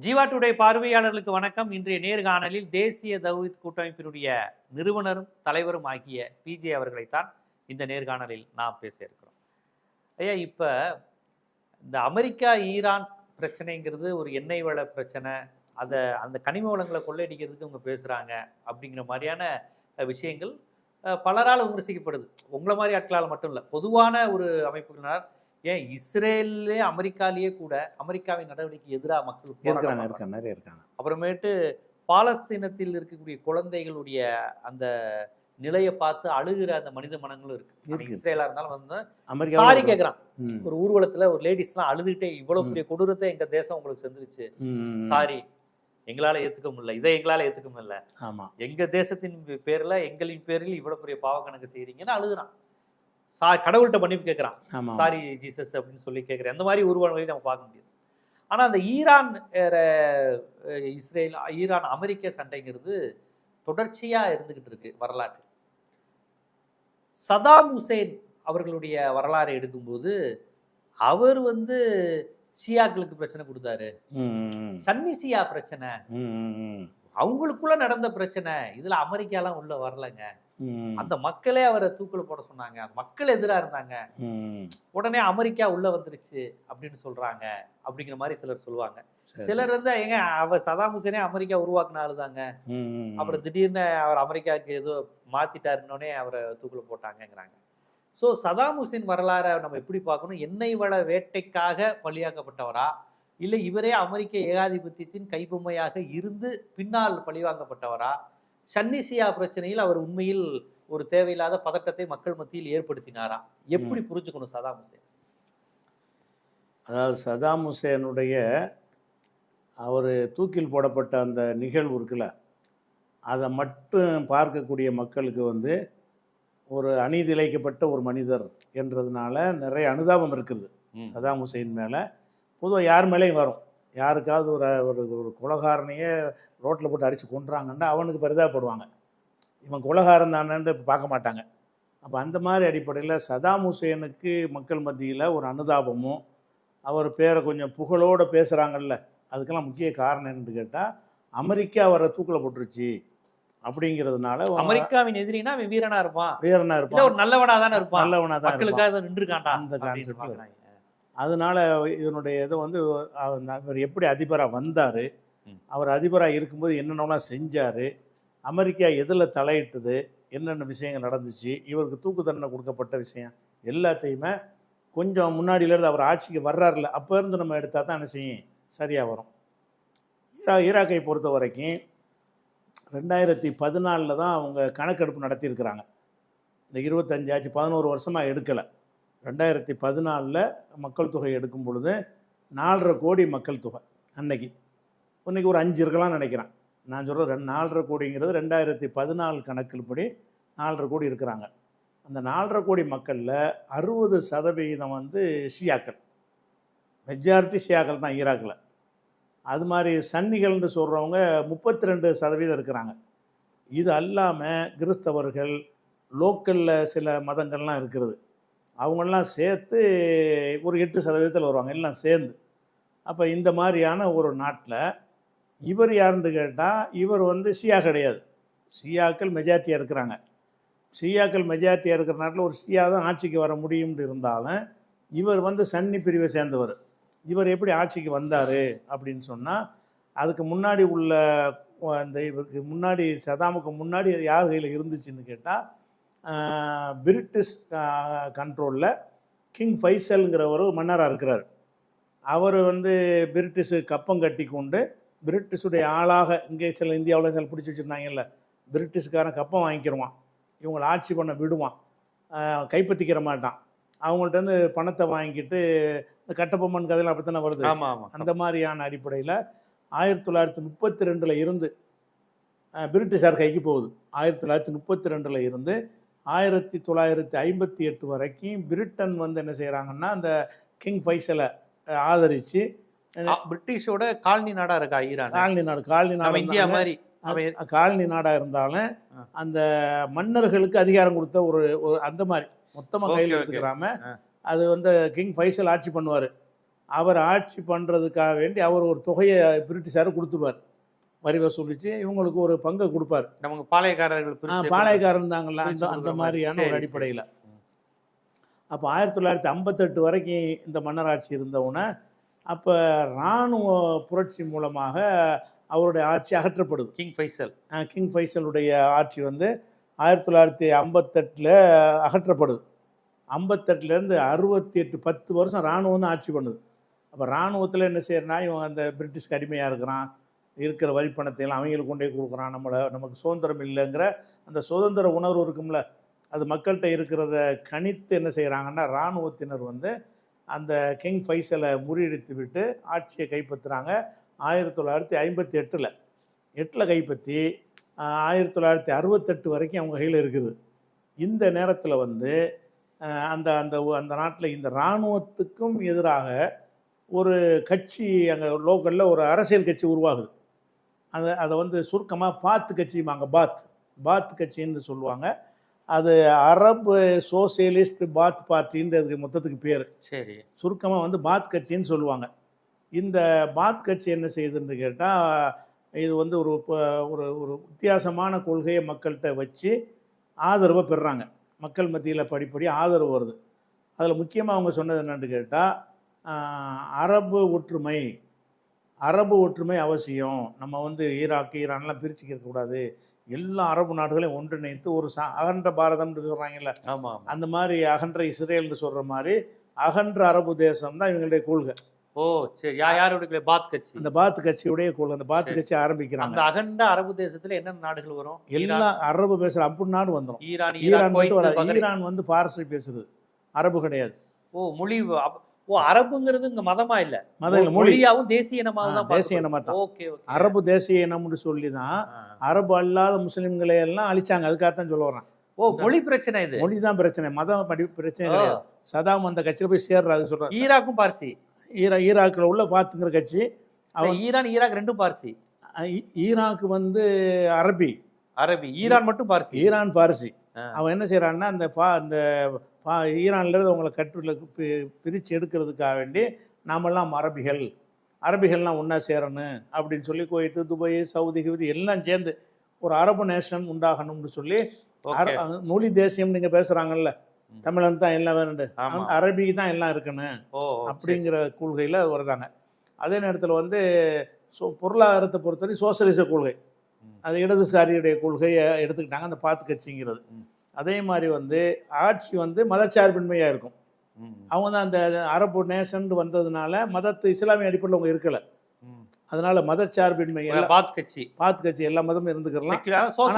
Jeeva today பார்வையாளர்களுக்கு வணக்கம். இன்றைய நேர்காணலில் தேசிய தௌஹீத் கூட்டமைப்பினுடைய நிறுவனரும் தலைவரும் ஆகிய பிஜே அவர்களைத்தான் இந்த நேர்காணலில் நாம் பேச இருக்கிறோம். ஐயா, இப்ப இந்த அமெரிக்கா ஈரான் பிரச்சனைங்கிறது ஒரு எண்ணெய் வள பிரச்சனை, அந்த கனிம வளங்களை கொள்ளையடிக்கிறதுக்கு அவங்க பேசுறாங்க அப்படிங்கிற மாதிரியான விஷயங்கள் பலரால் விமர்சிக்கப்படுது. உங்களை மாதிரி ஆட்களால் மட்டும் இல்லை, பொதுவான ஒரு அமைப்புகளினால். ஏன் இஸ்ரேல்லே அமெரிக்காலேயே கூட அமெரிக்காவின் நடவடிக்கை எதிராக மக்கள் நிறைய இருக்காங்க. அப்புறமேட்டு பாலஸ்தீனத்தில் இருக்கக்கூடிய குழந்தைகளுடைய அந்த நிலையை பார்த்து அழுகிற அந்த மனித மனங்களும் இருக்கு. இஸ்ரேலா இருந்தாலும் வந்து சாரி கேட்கறான். ஒரு ஊர்வலத்துல ஒரு லேடிஸ் எல்லாம் அழுதுகிட்டே, இவ்வளவு பெரிய கொடூரத்தை எங்க தேசம் உங்களுக்கு செஞ்சிருச்சு, சாரி எங்களால ஏத்துக்க முடியல, இதை எங்களால ஏத்துக்க முடியல, எங்க தேசத்தின் பேர்ல எங்களின் பேரில் இவ்வளவு பெரிய பாவ கணக்கு செய்யறீங்கன்னு அழுகுறான். கடவுள்கிட்ட மன்னிப்பு கேட்கிறான், சாரி ஜீசஸ் அப்படின்னு சொல்லி கேட்கிறேன். அந்த மாதிரி உருவங்களையும் நம்ம பார்க்க முடியாது. ஆனா அந்த ஈரான் இஸ்ரேல் ஈரான் அமெரிக்க சண்டைங்கிறது தொடர்ச்சியா இருந்துகிட்டு இருக்கு வரலாற்று. சதாம் ஹுசேன் அவர்களுடைய வரலாறை எடுக்கும்போது அவர் வந்து ஷியாக்களுக்கு பிரச்சனை கொடுத்தாரு, சன்னி ஷியா பிரச்சனை, அவங்களுக்குள்ள நடந்த பிரச்சனை, இதுல அமெரிக்காலாம் உள்ள வரலங்க. அந்த மக்களே அவரை தூக்குல போட சொன்னாங்க, மக்கள் எதிராக இருந்தாங்க, உடனே அமெரிக்கா உள்ள வந்துருச்சு அப்படின்னு சொல்றாங்க அப்படிங்கிற மாதிரி சிலர் சொல்லுவாங்க. சிலர் வந்து எங்க அவர் சதாம் ஹுசேனே அமெரிக்கா உருவாக்குன ஆளுதாங்க, அப்புறம் திடீர்னு அவர் அமெரிக்காவுக்கு ஏதோ மாத்திட்டாருன்னே அவரை தூக்குல போட்டாங்கிறாங்க. ஸோ சதாம் ஹுசேன் வரலாறை நம்ம எப்படி பார்க்கணும்? எண்ணெய் வள வேட்டைக்காக பலியாக்கப்பட்டவரா, இல்லை இவரே அமெரிக்க ஏகாதிபத்தியத்தின் கைப்பொம்மையாக இருந்து பின்னால் பழிவாங்கப்பட்டவரா, சன்னி ஷியா பிரச்சனையில் அவர் உண்மையில் ஒரு தேவையில்லாத பதட்டத்தை மக்கள் மத்தியில் ஏற்படுத்தினாரா? எப்படி புரிஞ்சுக்கணும் சதாம் ஹுசேன்? அதாவது சதாம் ஹுசேனுடைய அவர் தூக்கில் போடப்பட்ட அந்த நிகழ்வு இருக்குல்ல, அதை மட்டும் பார்க்கக்கூடிய மக்களுக்கு வந்து ஒரு அநீதி இழைக்கப்பட்ட ஒரு மனிதர் என்றதுனால நிறைய அனுதாபம் இருக்குது சதாம் ஹுசேன் மேலே. பொதுவாக யார் மேலேயும் வரும். யாருக்காவது ஒரு ஒரு குலகாரனையே ரோட்டில் போட்டு அடித்து கொண்டுறாங்கன்னா அவனுக்கு பரிதாபப்படுவாங்க, இவன் குலகாரன் தானேன்னு பார்க்க மாட்டாங்க. அப்போ அந்த மாதிரி அடிப்படையில் சதாம் ஹுசேனுக்கு மக்கள் மத்தியில் ஒரு அனுதாபமும், அவர் பேரை கொஞ்சம் புகழோடு பேசுகிறாங்கல்ல, அதுக்கெல்லாம் முக்கிய காரணம் என்னன்னு கேட்டால் அமெரிக்கா அவரை தூக்கில் போட்டுருச்சு அப்படிங்கிறதுனால. அமெரிக்காவின் எதிரினா அவன் வீரனா இருப்பான், ஒரு நல்லவனா தானே இருப்பான், நல்லவனா தான் மக்களுக்காக நின்றுக்காண்டா அந்த கான்செப்ட். அதனால இதனுடைய இதை வந்து அவர் எப்படி அதிபராக வந்தார், அவர் அதிபராக இருக்கும்போது என்னென்னலாம் செஞ்சார், அமெரிக்கா எதில் தலையிட்டது, என்னென்ன விஷயங்கள் நடந்துச்சு, இவருக்கு தூக்கு தண்டனை கொடுக்கப்பட்ட விஷயம் எல்லாத்தையுமே கொஞ்சம் முன்னாடியிலேருந்து அவர் ஆட்சிக்கு வர்றாருல அப்போ இருந்து நம்ம எடுத்தால் தான் என்ன செய்யும் சரியாக வரும். ஈராக்கை பொறுத்த வரைக்கும் 2014 தான் அவங்க கணக்கெடுப்பு நடத்தியிருக்கிறாங்க. இந்த 25 ஆச்சு, 11 வருஷமாக எடுக்கலை. 2014 மக்கள் தொகை எடுக்கும் பொழுது 4.5 கோடி மக்கள் தொகை. இன்றைக்கி ஒரு 5 இருக்கலாம்னு நினைக்கிறேன். நான் சொல்கிறேன் 4.5 கோடிங்கிறது 2014 கணக்கில்படி 4.5 கோடி இருக்கிறாங்க. அந்த 4.5 கோடி மக்களில் 60% வந்து ஷியாக்கள், மெஜாரிட்டி ஷியாக்கள் தான் ஈராக்கில். அது மாதிரி சன்னிகள்னு சொல்கிறவங்க 32% இருக்கிறாங்க. இது அல்லாமல் கிறிஸ்தவர்கள், லோக்கலில் சில மதங்கள்லாம் இருக்கிறது, அவங்களெலாம் சேர்த்து ஒரு 8% வருவாங்க, எல்லாம் சேர்ந்து. அப்போ இந்த மாதிரியான ஒரு நாட்டில் இவர் யாருன்னு கேட்டால் இவர் வந்து ஷியா கிடையாது, ஷியாக்கள் மெஜாரிட்டியாக இருக்கிறாங்க. ஷியாக்கள் மெஜாரிட்டியாக இருக்கிற நாட்டில் ஒரு ஷியா தான் ஆட்சிக்கு வர முடியும்னு இருந்தாலும் இவர் வந்து சன்னி பிரிவை சேர்ந்தவர். இவர் எப்படி ஆட்சிக்கு வந்தார் அப்படின்னு சொன்னால், அதுக்கு முன்னாடி உள்ள அந்த இவருக்கு முன்னாடி சதாமுக்கு முன்னாடி யார் கையில் இருந்துச்சுன்னு கேட்டால் பிரிட்டிஷ் கண்ட்ரோலில் கிங் ஃபைசல்ங்கிற ஒரு மன்னராக இருக்கிறார். அவர் வந்து பிரிட்டிஷு கப்பம் கட்டி கொண்டு பிரிட்டிஷுடைய ஆளாக, இங்கே சில இந்தியாவில் சில பிடிச்சி வச்சுருந்தாங்கல்ல, பிரிட்டிஷ்காரன் கப்பம் வாங்கிக்கிடுவான், இவங்களை ஆட்சி பண்ண விடுவான், கைப்பற்றிக்கிற மாட்டான், அவங்கள்ட்ட வந்து பணத்தை வாங்கிட்டு இந்த கட்டபொம்மன் கதையில் அப்படி தானே வருது. அந்த மாதிரியான அடிப்படையில் 1932 இருந்து பிரிட்டிஷார் கைக்கு போகுது. 1932 இருந்து 1958 வரைக்கும் பிரிட்டன் வந்து என்ன செய்கிறாங்கன்னா அந்த கிங் ஃபைசலை ஆதரித்து, பிரிட்டிஷோட காலனி நாடாக இருக்கா ஈரான், காலனி நாடு இந்தியா மாதிரி காலனி நாடாக இருந்தாலும் அந்த மன்னர்களுக்கு அதிகாரம் கொடுத்த ஒரு அந்த மாதிரி மொத்தமாக கையில் எடுத்துக்கிறாம அது வந்து கிங் ஃபைசல் ஆட்சி பண்ணுவார். அவர் ஆட்சி பண்ணுறதுக்காக வேண்டி அவர் ஒரு தொகையை பிரிட்டிஷார் கொடுத்துருவார், வரி வசூலித்து இவங்களுக்கு ஒரு பங்கை கொடுப்பார். நமக்கு பாளையக்காரர்கள் பாளையக்காரன் தாங்கள்ல, அந்த பிரிச்சு அந்த கொடுக்குற மாதிரியான மாதிரி. ஒரு சரி, அடிப்படையில். அப்போ 1958 வரைக்கும் இந்த மன்னராட்சி இருந்தவுடனே அப்போ இராணுவ புரட்சி மூலமாக அவருடைய ஆட்சி அகற்றப்படுது. கிங் ஃபைசலுடைய ஆட்சி வந்து 1958 அகற்றப்படுது. 58லேருந்து 68 10 வருஷம் இராணுவம் தான் ஆட்சி பண்ணுது. அப்போ இராணுவத்தில் என்ன செய்யறனா, இவன் அந்த பிரிட்டிஷ்க்கு அடிமையாக இருக்கிறான், இருக்கிற வரி பணத்தையெல்லாம் அவங்களுக்கு கொண்டே கொடுக்குறான், நமக்கு சுதந்திரம் இல்லைங்கிற அந்த சுதந்திர உணர்வு இருக்கும்ல, அது மக்கள்கிட்ட இருக்கிறத கணித்து என்ன செய்கிறாங்கன்னா இராணுவத்தினர் வந்து அந்த கிங் ஃபைசலை முறியடித்து விட்டு ஆட்சியை கைப்பற்றுறாங்க. 1958 கைப்பற்றி 1968 வரைக்கும் அவங்க கையில் இருக்குது. இந்த நேரத்தில் வந்து அந்த அந்த அந்த நாட்டில் இந்த இராணுவத்துக்கும் எதிராக ஒரு கட்சி அங்கே லோக்கலில் ஒரு அரசியல் கட்சி உருவாகுது. அதை வந்து சுருக்கமாக பாத் கட்சிம்பாங்க, பாத் கட்சின்னு சொல்லுவாங்க. அது அரபு சோசியலிஸ்ட் பாத் பார்ட்டின்றதுக்கு மொத்தத்துக்கு பேர். சரி, சுருக்கமாக வந்து பாத் கட்சின்னு சொல்லுவாங்க. இந்த பாத் கட்சி என்ன செய்யுதுன்னு கேட்டால், இது வந்து ஒரு ஒரு ஒரு வித்தியாசமான கொள்கையை மக்கள்கிட்ட வச்சு ஆதரவை பெறுறாங்க. மக்கள் மத்தியில் படிப்படி ஆதரவு வருது. அதில் முக்கியமாக அவங்க சொன்னது என்னன்னு கேட்டால், அரபு ஒற்றுமை அவசியம். நம்ம வந்து ஈரான்லாம் பிரிச்சுக்க இருக்கக்கூடாது, எல்லா அரபு நாடுகளையும் ஒன்றிணைத்து ஒரு அகன்ற பாரதம்னு சொல்கிறாங்கல்ல, அந்த மாதிரி அகன்ற இஸ்ரேல்னு சொல்கிற மாதிரி அகன்ற அரபு தேசம் தான் இவங்களுடைய கொள்கை. ஓ சரி, யாருடைய பாத் கட்சி? அந்த பாத் கட்சியுடைய கொள்கை. அந்த பாத் கட்சி ஆரம்பிக்கிறாங்க. அந்த அகண்ட அரபு தேசத்துல என்னென்ன நாடுகள் வரும்? எல்லா அரபு பேசுகிற அப்படி நாடு வந்துடும். ஈரான் மட்டும் வராது. ஈரான் வந்து பார்சி பேசுறது, அரபு கிடையாது. ஓ மொழி. ஓ அரபுங்கிறது இங்க மதமா இல்ல, மதம் இல்ல, மொழியாவும் தேசிய இனமாவும் தான். தேசிய இனமா தான். ஓகே, அரபு தேசிய இனம்னு சொல்லி தான் அரபு அல்லாத முஸ்லிம்களை எல்லாம் அழிச்சாங்க. அதுக்காகத்தான் சொல்ல வர்றேன். ஓ மொழி பிரச்சனை, இது மொழி தான் பிரச்சனை, மதம் பிரச்சனை கிடையாது. சதாம் அந்த கட்சியில் போய் சேர்றாரு சொல்றாரு. ஈராக்கும் பார்சி, ஈராக்கில் உள்ள பாத்துங்கிற கட்சி. ஈராக் ரெண்டும் பார்சி. ஈராக் வந்து அரபி, ஈரான் மட்டும் பார்சி. ஈரான் பார்சி. அவன் என்ன செய்யறான்னா, அந்த ஈரான்லேருந்து அவங்களை கட்டுல பிரித்து எடுக்கிறதுக்காக வேண்டி நாமெல்லாம் அரபிகள்லாம் ஒன்றா சேரணும் அப்படின்னு சொல்லி குவைத்து, துபாய், சவுதி எல்லாம் சேர்ந்து ஒரு அரபு நேஷன் உண்டாகணும்னு சொல்லி மொழி தேசியம் நீங்கள் பேசுகிறாங்கல்ல, தமிழன் தான் எல்லாம் வேணும், அரபிக்கு தான் எல்லாம் இருக்கணும் அப்படிங்கிற கொள்கையில் வருதாங்க. அதே நேரத்தில் வந்து பொருளாதாரத்தை பொறுத்தவரை சோசியலிச கொள்கை, அது இடதுசாரியுடைய கொள்கையை எடுத்துக்கிட்டாங்க அந்த பாத் கட்சிங்கிறது. அதே மாதிரி வந்து ஆட்சி வந்து மதச்சார்பின்மையாக இருக்கும். அவங்க தான் அந்த அரபு நேஷன் வந்ததுனால இஸ்லாமிய அடிப்படையில் அவங்க இருக்கலை. அதனால மதச்சார்பின்மை பாத் கட்சி எல்லா மதமும் இருந்துக்கலாம்.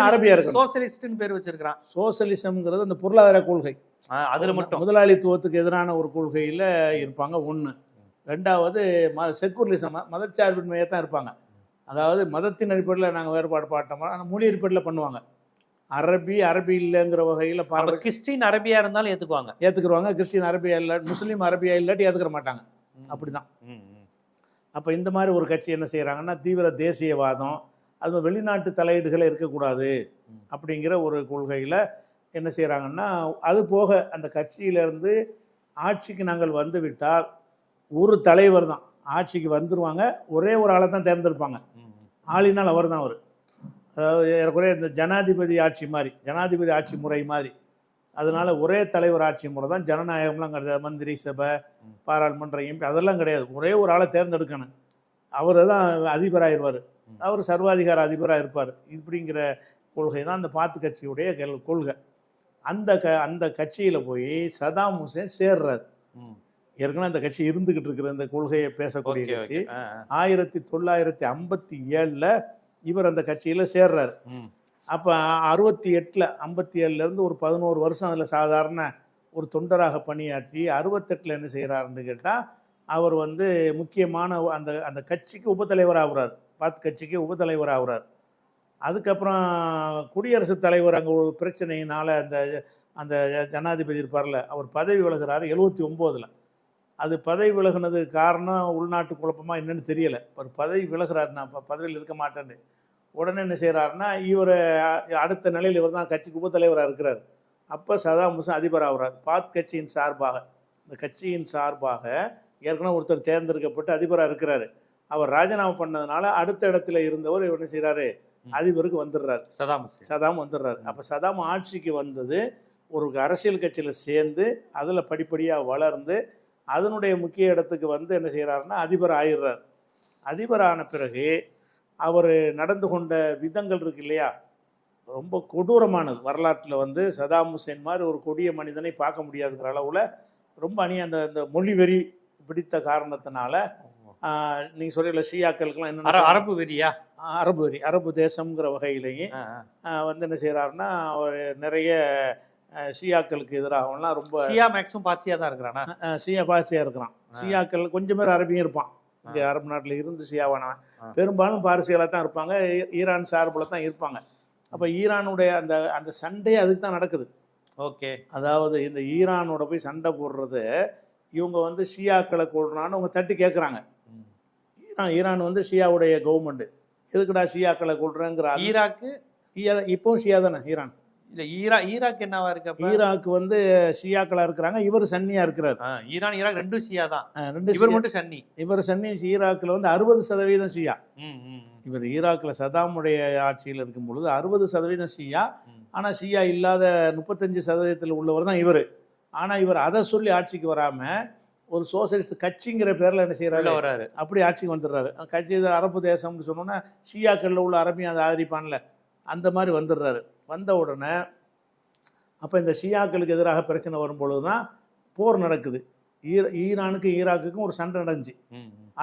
அரபியா இருக்கு. சோசியலிஸ்ட்னு பேர் வச்சிருக்கான். சோசியலிசம்ங்கிறது அந்த பொருளாதார கொள்கை, அதுல மட்டும் முதலாளித்துவத்துக்கு எதிரான ஒரு கொள்கையில் இருப்பாங்க ஒன்று. ரெண்டாவது செக்குலரிசம், மதச்சார்பின்மையாக தான் இருப்பாங்க. அதாவது மதத்தின் அடிப்படையில் நாங்கள் வேறுபாடு பாட்டோம், ஆனால் மொழி அடிப்படையில் பண்ணுவாங்க. அரபி இல்லைங்கிற வகையில் கிறிஸ்டின் அரபியா இருந்தாலும் ஏற்றுக்குருவாங்க. கிறிஸ்டின் அரபியா இல்லாட்டி, முஸ்லீம் அரபியா இல்லாட்டி ஏற்றுக்கிற மாட்டாங்க. அப்படிதான். அப்போ இந்த மாதிரி ஒரு கட்சி என்ன செய்கிறாங்கன்னா, தீவிர தேசியவாதம், அது வெளிநாட்டு தலையீடுகளே இருக்கக்கூடாது அப்படிங்கிற ஒரு கொள்கையில் என்ன செய்கிறாங்கன்னா, அது போக அந்த கட்சியிலேருந்து ஆட்சிக்கு நாங்கள் வந்து விட்டால் ஒரு தலைவர் தான் ஆட்சிக்கு வந்துடுவாங்க. ஒரே ஒரு ஆளை தான் தேர்ந்தெடுப்பாங்க. ஆளினால் அவர் தான். அதாவது ஏறக்குறைய இந்த ஜனாதிபதி ஆட்சி முறை மாதிரி. அதனால ஒரே தலைவர் ஆட்சி முறை தான். ஜனநாயகம்லாம் கிடையாது. மந்திரி சபை, பாராளுமன்ற எம்பி அதெல்லாம் கிடையாது. ஒரே ஒரு ஆளை தேர்ந்தெடுக்கணும். அவர் தான் அதிபராகிடுவார். அவர் சர்வாதிகார அதிபராக இருப்பார். இப்படிங்கிற கொள்கை தான் அந்த பாத்து கட்சியுடைய கொள்கை. அந்த கட்சியில் போய் சதாம் ஹுசேன் சேர்றார். ஏற்கனவே அந்த கட்சி இருந்துகிட்டு இருக்கிற இந்த கொள்கையை பேசக்கூடிய கட்சி 1957 இவர் அந்த கட்சியில் சேர்றாரு. அப்போ 57 ஒரு 11 வருஷம் அதில் சாதாரண ஒரு தொண்டராக பணியாற்றி 68 என்ன செய்கிறாருன்னு கேட்டால், அவர் வந்து முக்கியமான அந்த கட்சிக்கு உபத்தலைவர் ஆகுறார். பாத் கட்சிக்கு உபத்தலைவர் ஆகுறார். அதுக்கப்புறம் குடியரசுத் தலைவர் அங்கே ஒரு பிரச்சனையினால் அந்த ஜனாதிபதி இருப்பார்ல, அவர் பதவி விலகிறாரு 79. அது பதவி விலகுனதுக்கு காரணம் உள்நாட்டு குழப்பமாக என்னென்னு தெரியலை. அவர் பதவி விலகிறாரு, நான் பதவியில் இருக்க மாட்டேன்னு. உடனே என்ன செய்கிறாருன்னா, இவர் அடுத்த நிலையில் இவர் தான் கட்சிக்கு உபத்தலைவராக இருக்கிறார். அப்போ சதாம் ஹுசேன் அதிபர் ஆகிறார். பாத் கட்சியின் சார்பாக, இந்த கட்சியின் சார்பாக ஏற்கனவே ஒருத்தர் தேர்ந்தெடுக்கப்பட்டு அதிபராக இருக்கிறாரு. அவர் ராஜினாமா பண்ணதுனால அடுத்த இடத்துல இருந்தவர் என்ன செய்கிறாரு, அதிபருக்கு வந்துடுறாரு. சதாம் வந்துடுறாரு. அப்போ சதாம் ஆட்சிக்கு வந்தது ஒரு அரசியல் கட்சியில் சேர்ந்து அதில் படிப்படியாக வளர்ந்து அதனுடைய முக்கிய இடத்துக்கு வந்து என்ன செய்கிறாருன்னா அதிபர் ஆயிடுறார். அதிபர் ஆன பிறகு அவர் நடந்து கொண்ட விதங்கள் இருக்கு இல்லையா, ரொம்ப கொடூரமானது. வரலாற்றில் வந்து சதாம் ஹுசேன் மாதிரி ஒரு கொடிய மனிதனை பார்க்க முடியாதுங்கிற அளவில் ரொம்ப அந்த மொழி வெறி பிடித்த காரணத்தினால நீங்கள் சொல்ல ஷியாக்களுக்கெல்லாம் என்ன அரபு வெறியா, அரபு வெறி, அரபு தேசம்ங்கிற வகையிலேயே வந்து என்ன செய்கிறாருன்னா அவர் நிறைய ஷியாக்களுக்கு எதிராகலாம் ரொம்ப பார்சியா தான் இருக்கிறானா, ஷியா பார்சியாக இருக்கிறான். ஷியாக்கள் கொஞ்சம் பேர் அரபியும் இருப்பான். இங்கே அரபு நாட்டில் இருந்து ஷியாவானவன் பெரும்பாலும் பார்சிகளாக தான் இருப்பாங்க, ஈரான் சார்பில் தான் இருப்பாங்க. அப்போ ஈரானுடைய அந்த அந்த சண்டே அதுக்கு தான் நடக்குது. ஓகே, அதாவது இந்த ஈரானோட போய் சண்டை போடுறது இவங்க வந்து ஷியாக்களை கொள்றான்னு அவங்க தட்டி கேட்குறாங்க. ஈரான் வந்து ஷியாவுடைய கவர்மெண்ட், எதுக்குடா ஷியாக்களை கொள்றேங்கிற. ஈராக்கு இப்போ ஷியா தானே ஈரான். இல்ல ஈராக் என்னவா இருக்கு? ஈராக் வந்து ஷியாக்களா இருக்கிறாங்க, இவர் சன்னியா இருக்கிறார். ஈராக் ரெண்டும் ஷியா தான், இவர் மட்டும் சன்னி. இவர் சன்னி. ஈராக்ல வந்து 60% ஷியா. இவர் ஈராக்ல சதாமுடைய ஆட்சியில் இருக்கும் பொழுது 60% ஷியா. ஆனா ஷியா இல்லாத 35% உள்ளவர் தான் இவர். ஆனா இவர் அதை சொல்லி ஆட்சிக்கு வராம ஒரு சோசியலிஸ்ட் கட்சிங்கிற பேர்ல என்ன செய்யறாரு, அப்படி ஆட்சிக்கு வந்துடுறாரு. கட்சி அரபு தேசம்னு சொன்னோன்னா ஷியாக்கள்ல உள்ள அரபியும் அதை ஆதரிப்பான்ல, அந்த மாதிரி வந்துடுறாரு. வந்த உடனே அப்போ இந்த ஷியாக்களுக்கு எதிராக பிரச்சனை வரும்பொழுது தான் போர் நடக்குது. ஈரானுக்கும் ஈராக்குக்கும் ஒரு சண்டை நடந்துச்சு.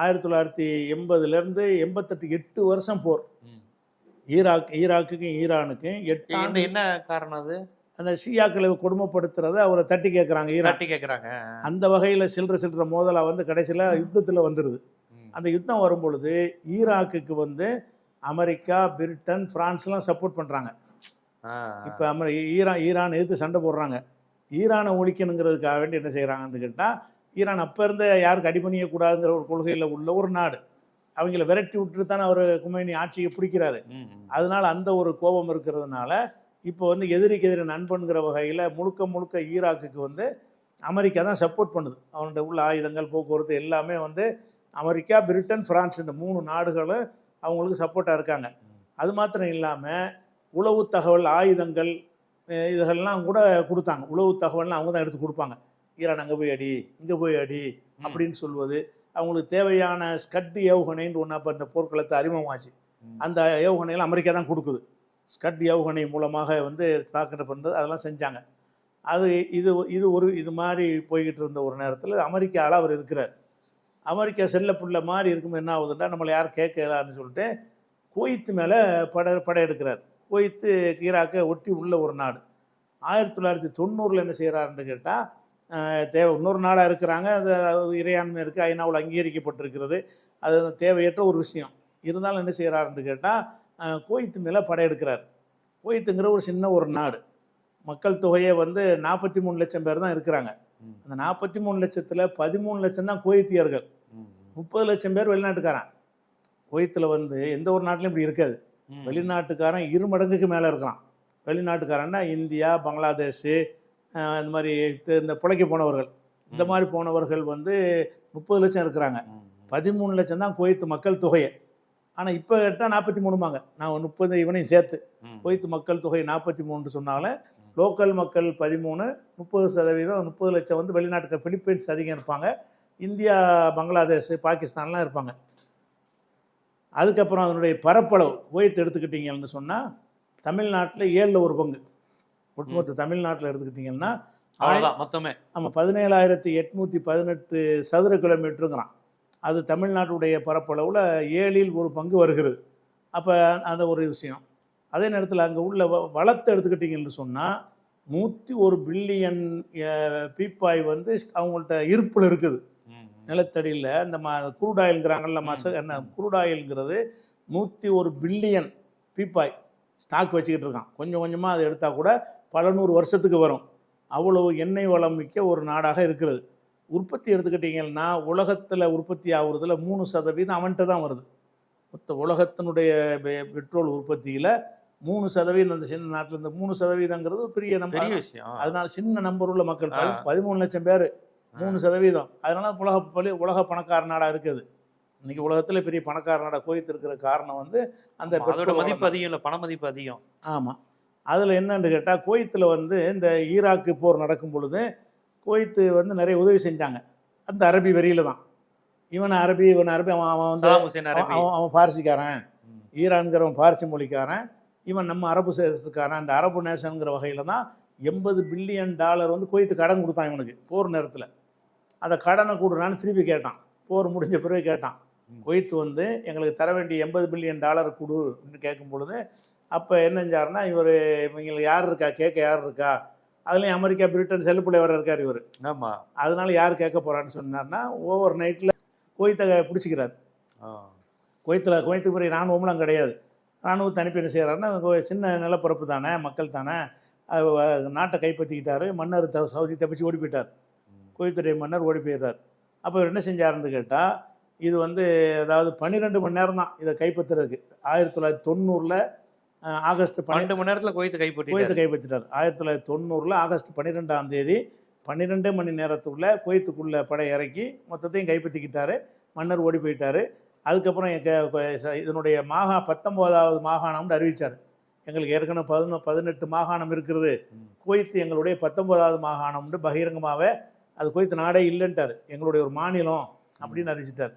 1980 88 8 வருஷம் போர். ஈராக்குக்கும் ஈரானுக்கும் 8 என்ன காரணம்? அது அந்த ஷியாக்களை கொடுமைப்படுத்துறத அவரை தட்டி கேட்குறாங்க. அந்த வகையில் சில்லற மோதலா வந்து கடைசியில் யுத்தத்தில் வந்துடுது. அந்த யுத்தம் வரும்பொழுது ஈராக்குக்கு வந்து அமெரிக்கா, பிரிட்டன், பிரான்ஸ்லாம் சப்போர்ட் பண்ணுறாங்க. இப்போ ஈரான் எதிர்த்து சண்டை போடுறாங்க. ஈரானை ஒழிக்கணுங்கிறதுக்காக வேண்டி என்ன செய்கிறாங்கன்னு கேட்டால், ஈரான் அப்போ இருந்த யாருக்கு அடிபணியக்கூடாதுங்கிற ஒரு கொள்கையில் உள்ள ஒரு நாடு. அவங்கள விரட்டி விட்டுட்டு தானே அவர் குமைனி ஆட்சியை பிடிக்கிறாரு. அதனால அந்த ஒரு கோபம் இருக்கிறதுனால இப்போ வந்து எதிரிக்கு எதிரி நண்பன்கிற வகையில் முழுக்க ஈராக்குக்கு வந்து அமெரிக்கா தான் சப்போர்ட் பண்ணுது. அவனுடைய உள்ள ஆயுதங்கள், போக்குவரத்து எல்லாமே வந்து அமெரிக்கா, பிரிட்டன், பிரான்ஸ் இந்த 3 நாடுகளும் அவங்களுக்கு சப்போர்ட்டாக இருக்காங்க. அது மாத்திரம் இல்லாமல் உளவு தகவல், ஆயுதங்கள் இதெல்லாம் கூட கொடுத்தாங்க. உளவு தகவல்லாம் அவங்க தான் எடுத்து கொடுப்பாங்க. ஈரான் அங்கே போய் அடி, இங்கே போய் அடி அப்படின்னு சொல்வது. அவங்களுக்கு தேவையான ஸ்கட் ஏவுகணைன்னு ஒன்று அப்போ இந்த போர்க்களத்தை அறிமுகமாச்சு. அந்த ஏவுகணைகள் அமெரிக்கா தான் கொடுக்குது. ஸ்கட் ஏவுகணை மூலமாக வந்து தாக்கல் பண்ணுறது அதெல்லாம் செஞ்சாங்க. இது மாதிரி போய்கிட்டு இருந்த ஒரு நேரத்தில் அமெரிக்காவில் அவர் இருக்கிறார். அமெரிக்கா செல்ல புள்ள மாதிரி இருக்கும்போது என்ன ஆகுதுன்னா, நம்மளை யாரும் கேட்கலான்னு சொல்லிட்டு குவைத்து மேலே படையெடுக்கிறார். குவைத்து ஈராக்கை ஒட்டி உள்ள ஒரு நாடு. 1990 என்ன செய்கிறாருன்னு கேட்டால், இன்னொரு நாடாக இருக்கிறாங்க, அது இறையாண்மை இருக்குது, ஐநாவில் அங்கீகரிக்கப்பட்டிருக்கிறது, அது தேவையற்ற ஒரு விஷயம். இருந்தாலும் என்ன செய்கிறாருன்னு கேட்டால், குவைத்து மேலே படையெடுக்கிறார். குவைத்துங்கிற ஒரு சின்ன ஒரு நாடு. மக்கள் தொகையே வந்து 43 லட்சம் பேர் தான் இருக்கிறாங்க. அந்த 43 லட்சத்தில் 13 லட்சம் தான் குவைத்தியர்கள், 30 லட்சம் பேர் வெளிநாட்டுக்காரன். குவைத்தில் வந்து எந்த ஒரு நாட்டிலையும் இப்படி இருக்காது. வெளிநாட்டுக்காரன் 2 மடங்குக்கு மேலே இருக்கிறான். வெளிநாட்டுக்காரன்னா இந்தியா, பங்களாதேஷு, இந்த மாதிரி இந்த பிழைக்க போனவர்கள், இந்த மாதிரி போனவர்கள் வந்து 30 லட்சம் இருக்கிறாங்க. 13 லட்சம் தான் குவைத்து மக்கள் தொகையை. ஆனால் இப்போ கேட்டால் 43 நான் 30 இவனையும் சேர்த்து குவைத்து மக்கள் தொகை 43 சொன்னாலும் லோக்கல் மக்கள் 13, 30%, 30 லட்சம் வந்து வெளிநாட்டுக்கு பிலிப்பைன்ஸ் அதிகம் இருப்பாங்க, இந்தியா, பங்களாதேஷ், பாகிஸ்தான்லாம் இருப்பாங்க. அதுக்கப்புறம் அதனுடைய பரப்பளவு குவைத்து எடுத்துக்கிட்டீங்கன்னு சொன்னால் தமிழ்நாட்டில் 7ல் 1 பங்கு. ஒட்டுமொத்த தமிழ்நாட்டில் எடுத்துக்கிட்டிங்கன்னா மொத்தமே ஆமாம் 17,818 சதுர கிலோமீட்டருங்கிறான். அது தமிழ்நாட்டுடைய பரப்பளவில் 7ல் 1 பங்கு வருகிறது. அப்போ அந்த ஒரு விஷயம். அதே நேரத்தில் அங்கே உள்ள வளத்தை எடுத்துக்கிட்டிங்கன்னு சொன்னால் 101 பில்லியன் பீப்பாய் வந்து அவங்கள்ட்ட இருப்பில் இருக்குது நிலத்தடியில். இந்த குரூட் ஆயில்ங்கிறாங்கல்ல, குரூட் ஆயில்ங்கிறது 101 பில்லியன் பீப்பாய் ஸ்டாக் வச்சுக்கிட்டு இருக்கான். கொஞ்சம் கொஞ்சமாக அதை எடுத்தால் கூட பல 100 வருஷத்துக்கு வரும். அவ்வளவு எண்ணெய் வளம் மிக்க ஒரு நாடாக இருக்கிறது. உற்பத்தி எடுத்துக்கிட்டிங்கன்னா உலகத்தில் உற்பத்தி ஆகுறதுல 3% அவன்கிட்ட தான் வருது. மொத்த உலகத்தினுடைய பெட்ரோல் உற்பத்தியில் 3% அந்த சின்ன நாட்டில் இந்த 3%ங்கிறது பெரிய நம்பர். அதனால சின்ன நம்பர் உள்ள மக்கள் 13 லட்சம் பேர் 3%. அதனால உலக பணக்கார நாடாக இருக்குது. இன்னைக்கு உலகத்தில் பெரிய பணக்கார நாடாக குவைத் இருக்கிற காரணம் வந்து அந்த அதோட மதிப்பு அதிகம் இல்லை, பண மதிப்பு அதிகம். ஆமாம். அதில் என்னன்னு கேட்டால், குவைத்தில் வந்து இந்த ஈராக்கு போர் நடக்கும் பொழுது குவைத்து வந்து நிறைய உதவி செஞ்சாங்க. அந்த அரபி வெறியில தான். இவன் அரபி அவன் வந்து அவன் பார்சிக்காரன், ஈரான்கிறவன் பார்சி மொழிக்காரன், இவன் நம்ம அரபு தேசத்துக்காரன். அந்த அரபு நேஷனுங்கிற வகையில் தான் $80 பில்லியன் வந்து குவைத்து கடன் கொடுத்தான் இவனுக்கு போர் நேரத்தில். அந்த கடனை கொடுறான்னு திருப்பி கேட்டான். போர் முடிஞ்ச பிறகு கேட்டான். குவைத்து வந்து எங்களுக்கு தர வேண்டிய $80 பில்லியன் கொடு அப்படின்னு கேட்கும் பொழுது அப்போ என்ன செஞ்சாருன்னா, இவங்களுக்கு யார் இருக்கா கேட்க, யார் இருக்கா, அதுலேயும் அமெரிக்கா பிரிட்டன் செல்லுப்பிள்ளை வர இருக்கார் இவர். ஆமாம். அதனால யார் கேட்க போகிறான்னு சொன்னார்னா, ஓவர் நைட்டில் குவைத்தை பிடிச்சிக்கிறார். குவைத்துக்கு பிறகு இராணுவம்லாம் கிடையாது. இராணுவத்தை அனுப்பி என்ன செய்கிறாருன்னா, சின்ன நிலப்பரப்பு தானே, மக்கள் தானே, நாட்டை கைப்பற்றிக்கிட்டாரு. மன்னர் சவுதி தப்பிச்சு ஓடி போயிட்டார். குவைத்துடைய மன்னர் ஓடி போயிடுறார். அப்போ இவர் என்ன செஞ்சாருன்னு கேட்டால், இது வந்து அதாவது 12 மணி நேரம் தான் இதை கைப்பற்றுறதுக்கு. 1990 ஆகஸ்ட் 12 மணி நேரத்தில் குவைத்தை கைப்பற்றிட்டார். 1990 ஆகஸ்ட் 12ஆம் தேதி 12 மணி நேரத்துக்குள்ள குவைத்துக்குள்ள படை இறக்கி மொத்தத்தையும் கைப்பற்றிக்கிட்டாரு. மன்னர் ஓடி போயிட்டார். அதுக்கப்புறம் இதனுடைய 19வது மாகாணம்னு அறிவித்தார். எங்களுக்கு ஏற்கனவே 18 மாகாணம் இருக்கிறது, குவைத்து எங்களுடைய 19வது மாகாணம்னு பகிரங்கமாகவே, அது குவைத்து நாடே இல்லைன்ட்டார், எங்களுடைய ஒரு மாநிலம் அப்படின்னு அறிவிச்சிட்டார்.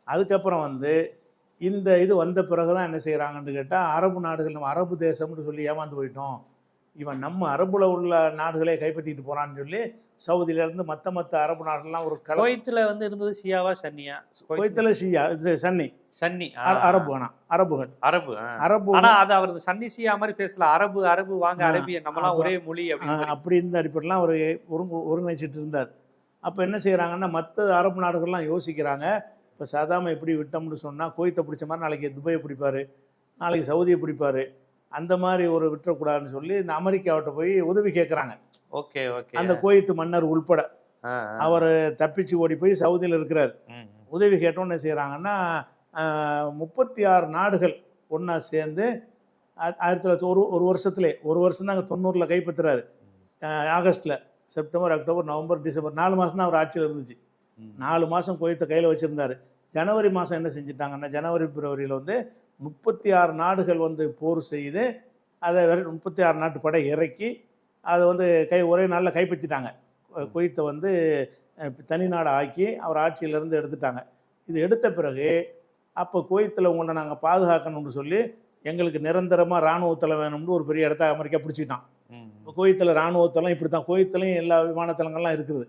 அதுக்கப்புறம் வந்து இந்த இது வந்த பிறகு தான் என்ன செய்கிறாங்கன்னு கேட்டால், அரபு நாடுகள் நம்ம அரபு தேசம்னு சொல்லி ஏமாந்து போயிட்டோம், இவன் நம்ம அரபுல உள்ள நாடுகளே கைப்பற்றிட்டு போகிறான்னு சொல்லி சவுதியிலேருந்து மற்ற அரபு நாடுகள்லாம் ஒரு குவைத்தில் வந்து இருந்தது ஷியாவா சன்னியா? குவைத்தில் ஷியா, இது சன்னி அரபு. அரபு ஆனால் அது அவர் சன்னி ஷியா மாதிரி பேசல, அரபு வாங்க அரபிய நம்மளாம் ஒரே மொழி அப்படி இருந்த அடிப்படைலாம் ஒரு ஒருங்கிணைச்சிட்டு இருந்தார். அப்போ என்ன செய்கிறாங்கன்னா, மற்ற அரபு நாடுகள்லாம் யோசிக்கிறாங்க, இப்போ சதாமை எப்படி விட்டோம்னு சொன்னால் குவைத்தை பிடிச்ச மாதிரி நாளைக்கு துபாயை பிடிப்பார், நாளைக்கு சவுதியை பிடிப்பார், அந்த மாதிரி ஒரு விட்டுறக்கூடாதுன்னு சொல்லி இந்த அமெரிக்காவிட்ட போய் உதவி கேட்குறாங்க. ஓகே. அந்த குவைத்து மன்னர் உள்பட அவர் தப்பிச்சு ஓடி போய் சவுதியில் இருக்கிறார். உதவி கேட்டோன்னு செய்கிறாங்கன்னா, 36 நாடுகள் ஒன்றா சேர்ந்து 1900 ஒரு வருஷத்துலேயே, ஒரு வருஷம் தான் 90 கைப்பற்றுறாரு. ஆகஸ்ட்டில், செப்டம்பர், அக்டோபர், நவம்பர், டிசம்பர் 4 மாதம் தான் அவர் ஆட்சியில் இருந்துச்சு. 4 மாதம் குவைத்தை கையில் வச்சுருந்தார். ஜனவரி மாதம் என்ன செஞ்சுட்டாங்கன்னா, ஜனவரி பிப்ரவரியில் வந்து 36 நாடுகள் வந்து போர் செய்து அதை 36 நாட்டு படை இறக்கி அதை வந்து ஒரே நாளில் கைப்பற்றிட்டாங்க. குவைத்தை வந்து தனி நாடு ஆக்கி அவர் ஆட்சியிலேருந்து எடுத்துட்டாங்க. இது எடுத்த பிறகு அப்போ குவைத்தில் உங்களை நாங்கள் பாதுகாக்கணும்னு சொல்லி எங்களுக்கு நிரந்தரமாக இராணுவத்தலை வேணும்னு ஒரு பெரிய இடத்த அமெரிக்கா பிடிச்சிக்கிட்டான். குவைத்தில் இராணுவத்தெல்லாம் இப்படி தான், குவைத்துலையும் எல்லா விமானத்தலங்கள்லாம் இருக்குது.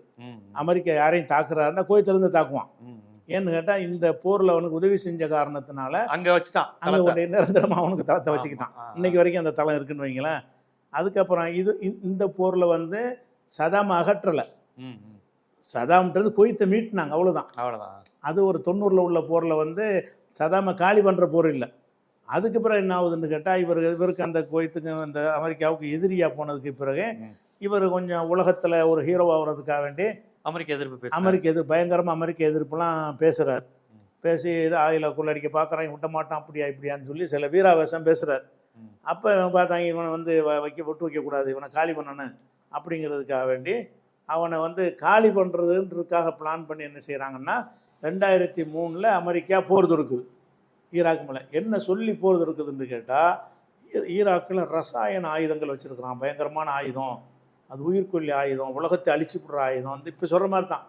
அமெரிக்கா யாரையும் தாக்குறாருன்னா குவைத்திலேருந்து தாக்குவான். ஏன்னு கேட்டால், இந்த போரில் அவனுக்கு உதவி செஞ்ச காரணத்தினால அங்கே வச்சுட்டான், அங்கே நிரந்தரமாக அவனுக்கு தளத்தை வச்சுக்கிட்டான். இன்னைக்கு வரைக்கும் அந்த தளம் இருக்குன்னு வைங்களேன். அதுக்கப்புறம் இந்த போரில் வந்து சதாம் அகற்றலை, சதாம்ன்றது குவைத்தை மீட்டினாங்க, அவ்வளோதான். அது ஒரு 90 உள்ள போரில் வந்து சதாமை காலி பண்ணுற போர் இல்லை. அதுக்கு பிறகு என்ன ஆகுதுன்னு கேட்டால், இவருக்கு அந்த குவைத்துக்கு அந்த அமெரிக்காவுக்கு எதிரியாக போனதுக்கு பிறகு இவர் கொஞ்சம் உலகத்தில் ஒரு ஹீரோவாகிறதுக்காக வேண்டி அமெரிக்க எதிர்ப்பு பயங்கரமாக அமெரிக்க எதிர்ப்புலாம் பேசுகிறார். பேசி இது ஆயில கொள்ளடிக்க பார்க்குறாங்க, விட்ட மாட்டான், அப்படியா இப்படியான்னு சொல்லி சில வீராவேசம் பேசுகிறார். அப்போ இவன் பார்த்தாங்க, இவனை வந்து விட்டு வைக்கக்கூடாது, இவனை காலி பண்ணணும் அப்படிங்கிறதுக்காக வேண்டி அவனை வந்து காலி பண்ணுறதுன்றதுக்காக பிளான் பண்ணி என்ன செய்கிறாங்கன்னா, 2003 அமெரிக்கா போர் தொடுக்குது ஈராக் மேலே. என்ன சொல்லி போர் தொடுக்குதுன்னு கேட்டால், ஈராக்கில் ரசாயன ஆயுதங்கள் வச்சுருக்கிறான், பயங்கரமான ஆயுதம், அது உயிர்கொல்லி ஆயுதம், உலகத்தை அழிச்சு விடுற ஆயுதம். வந்து இப்போ சொல்கிற மாதிரி தான்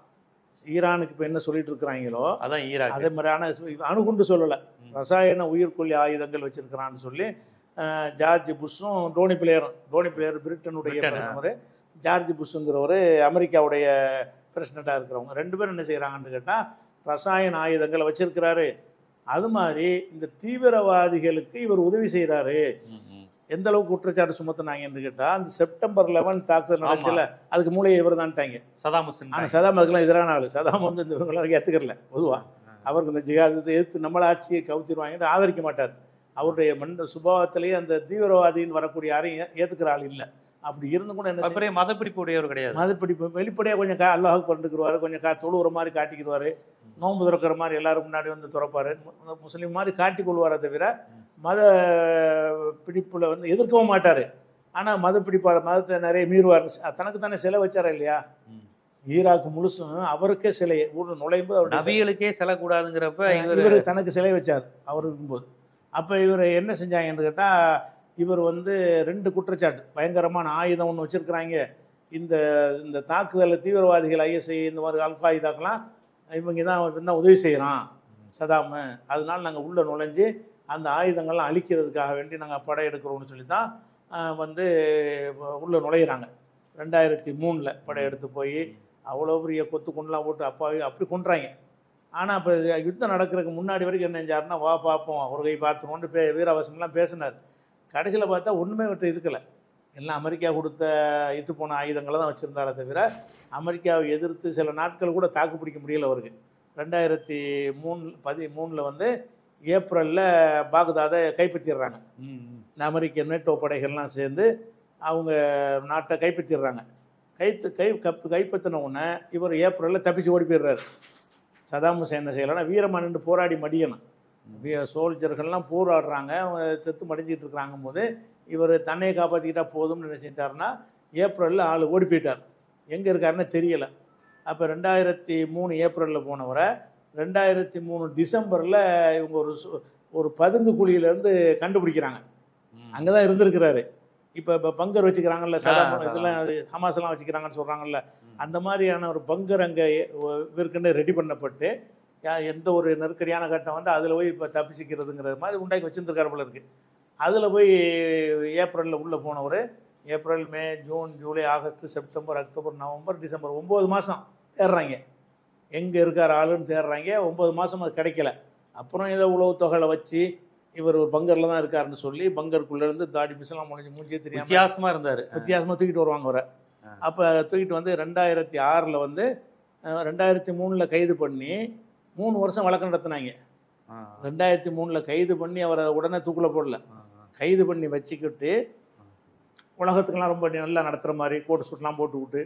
ஈரானுக்கு இப்போ என்ன சொல்லிட்டு இருக்கிறாங்களோ அதான் ஈராக் அதே மாதிரியான அணுகுண்டு சொல்லலை, ரசாயன உயிர்கொல்லி ஆயுதங்கள் வச்சுருக்கிறான்னு சொல்லி ஜார்ஜ் புஷ்ஷும் டோனி பிளேயர் பிரிட்டனுடைய பிரதமர், ஜார்ஜ் புஷ்ங்கிறவர் அமெரிக்காவுடைய பிரசிடெண்ட்டாக இருக்கிறவங்க, 2 பேரும் என்ன செய்கிறாங்கன்னு கேட்டால் ரசாயன ஆயுதங்களை வச்சிருக்கிறாரு. அது மாதிரி இந்த தீவிரவாதிகளுக்கு இவர் உதவி செய்கிறாரு. எந்த அளவுக்கு குற்றச்சாட்டு சுமத்தினாங்கன்னு கேட்டால், அந்த செப்டம்பர் 11 தாக்குதல் நடந்துச்சுல, அதுக்கு மூளையை இவர் தான்ட்டாங்க சதாம். ஆனால் சதாம் அதுக்கெல்லாம் எதிரான ஆள். சதாம் வந்து இந்த இவங்களாம் ஏற்றுக்கல. பொதுவாக அவருக்கு இந்த ஜிகாதத்தை எதிர்த்து நம்மள ஆட்சியை கவுத்திடுவாங்கன்னு ஆதரிக்க மாட்டார். அவருடைய சுபாவத்திலேயே அந்த தீவிரவாதின்னு வரக்கூடிய யாரையும் ஏற்றுக்கிற ஆள் இல்லை. அப்படி இருந்து கூட என்ன மதப்பிடிப்பு உடையவர் கிடையாது. மதப்பிடிப்பு வெளிப்படையாக கொஞ்சம் அல்லாஹ் பண்ணிக்குருவார், கொஞ்சம் தொழுகிற மாதிரி காட்டிக்கிடுவார், நோன்பு திறக்கிற மாதிரி எல்லாரும் முன்னாடி வந்து திறப்பார், முஸ்லீம் மாதிரி காட்டிக்கொள்வாரை தவிர மத பிடிப்பில் வந்து எதிர்க்கவும் மாட்டார். ஆனால் மதத்தை நிறைய மீறுவார். தனக்கு தானே சிலை வச்சாரா இல்லையா? ஈராக் முழுசும் அவருக்கே சிலை ஊர் நுழையும்போது அவருடைய நபிகளுக்கே செல்லக்கூடாதுங்கிறப்ப இவர் தனக்கு சிலை வச்சார் அவர் இருக்கும்போது. அப்போ இவர் என்ன செஞ்சாங்கன்னு கேட்டால், இவர் வந்து 2 குற்றச்சாட்டு, பயங்கரமான ஆயுதம் ஒன்று வச்சுருக்கிறாங்க, இந்த இந்த தாக்குதலில் தீவிரவாதிகள் ஐஎஸ்ஐ இந்த மாதிரி அல்காயுதாக்கெல்லாம் இவங்க தான் உதவி செய்கிறான் சதாமு, அதனால நாங்கள் உள்ளே நுழைஞ்சு அந்த ஆயுதங்கள்லாம் அழிக்கிறதுக்காக வேண்டி நாங்கள் படையெடுக்கிறோம்னு சொல்லி தான் வந்து உள்ளே நுழையிறாங்க. 2003 படையெடுத்து போய் அவ்வளோ பெரிய கொத்து கொண்டுலாம் போட்டு அப்பாவி அப்படி கொண்டுறாங்க. ஆனால் இப்போ யுத்தம் நடக்கிறதுக்கு முன்னாடி வரைக்கும் என்ன செஞ்சாருன்னா, வா பார்ப்போம் ஒரு கை பார்த்துருவோன்னு வீராவசம்லாம் பேசினார். கடைசியில் பார்த்தா ஒன்றுமே விட்டு இருக்கலை. எல்லாம் அமெரிக்கா கொடுத்த இது போன ஆயுதங்களை தான் வச்சுருந்தாரே தவிர அமெரிக்காவை எதிர்த்து சில நாட்கள் கூட தாக்கு பிடிக்க முடியலை அவருக்கு. 2013 வந்து ஏப்ரலில் பாக்தாதை கைப்பற்றிடுறாங்க. இந்த அமெரிக்க நேட்டோ படைகள்லாம் சேர்ந்து அவங்க நாட்டை கைப்பற்றிடுறாங்க. கைப்பற்றின உடனே இவர் ஏப்ரலில் தப்பிச்சு ஓடி போயிடுறாரு. சதாம் ஹுசேன் என்ன செய்யலைன்னா வீரமாக நின்று போராடி மடியணும். சோல்ஜர்கள்லாம் போராடுறாங்க, அவங்க செத்து மடிஞ்சிட்டு இருக்கிறாங்கும் போது இவர் தன்னையை காப்பாற்றிக்கிட்டால் போதும்னு என்ன செஞ்சிட்டாருன்னா ஏப்ரலில் ஆள் ஓடி போயிட்டார். எங்கே இருக்காருன்னு தெரியலை. அப்போ 2003 ஏப்ரலில் போனவரை 2003 டிசம்பரில் இவங்க ஒரு பதுங்கு குழியிலேருந்து கண்டுபிடிக்கிறாங்க. அங்கே தான் இருந்திருக்கிறாரு. இப்போ பங்கர் வச்சுக்கிறாங்கல்ல சதாம், இதெல்லாம் ஹமாஸ்லாம் வச்சுக்கிறாங்கன்னு சொல்கிறாங்கல்ல, அந்த மாதிரியான ஒரு பங்கர் அங்கே இவருக்குன்னு ரெடி பண்ணப்பட்டு எந்த ஒரு நெருக்கடியான கட்டம் வந்து அதில் போய் இப்போ தப்பிச்சிக்கிறதுங்கிற மாதிரி உண்டாக்கி வச்சுருந்துருக்காரு போல இருக்குது. அதில் போய் ஏப்ரலில் உள்ளே போனவர் April, May, June, July, August, September, October, November, December 9 மாதம் தேடுறாங்க. எங்கே இருக்கார் ஆளுன்னு தேடுறாங்க. 9 மாதம் அது கிடைக்கல. அப்புறம் ஏதோ உளவு தொகையை வச்சு இவர் ஒரு பங்கரில் தான் இருக்காருன்னு சொல்லி பங்கருக்குள்ளேருந்து தாடி மிஷெல்லாம் மூஞ்சியே தெரியாமல் வித்தியாசமாக இருந்தார். வித்தியாசமாக தூக்கிட்டு வருவாங்க அவரை. அப்போ தூக்கிட்டு வந்து 2006 வந்து 2003 கைது பண்ணி 3 வருஷம் வழக்கு நடத்தினாங்க. 2003 கைது பண்ணி அவரை உடனே தூக்கில் போடல, கைது பண்ணி வச்சுக்கிட்டு உலகத்துக்கெல்லாம் ரொம்ப நல்லா நடத்துகிற மாதிரி கோட்டு சூட்லாம் போட்டுக்கிட்டு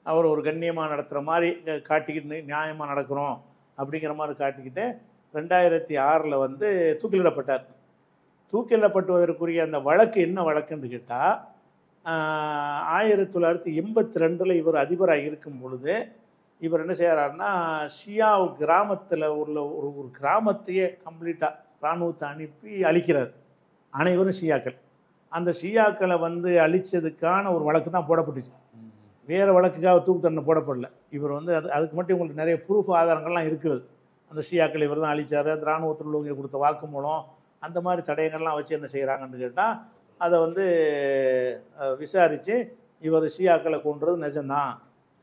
அவர் ஒரு கண்ணியமாக நடத்துகிற மாதிரி காட்டிக்கிட்டு நியாயமாக நடக்கிறோம் அப்படிங்கிற மாதிரி காட்டிக்கிட்டு 2006 வந்து தூக்கிலிடப்பட்டார். தூக்கிலிடப்பட்டுவதற்குரிய அந்த வழக்கு என்ன வழக்குன்னு கேட்டால், 1982 இவர் அதிபராக இருக்கும் பொழுது இவர் என்ன செய்கிறாருன்னா, ஷியா கிராமத்தில் உள்ள ஒரு கிராமத்தையே கம்ப்ளீட்டாக இராணுவத்தை அனுப்பி அழிக்கிறார். அனைவரும் ஷியாக்கள். அந்த ஷியாக்களை வந்து அழித்ததுக்கான ஒரு வழக்கு தான் போடப்பட்டுச்சு. வேறு வழக்குக்காக தூக்கு தண்டனை போடப்படல. இவர் வந்து அதுக்கு மட்டும் உங்களுக்கு நிறைய ப்ரூஃப் ஆதாரங்கள்லாம் இருக்கிறது. அந்த ஷியாக்களை இவர் தான் அழித்தார், அந்த இராணுவத்தில் உள்ளவங்க கொடுத்த வாக்குமூலம், அந்த மாதிரி தடயங்கள்லாம் வச்சு என்ன செய்கிறாங்கன்னு கேட்டால், அதை வந்து விசாரித்து இவர் ஷியாக்களை கொன்றது நிஜம்தான்,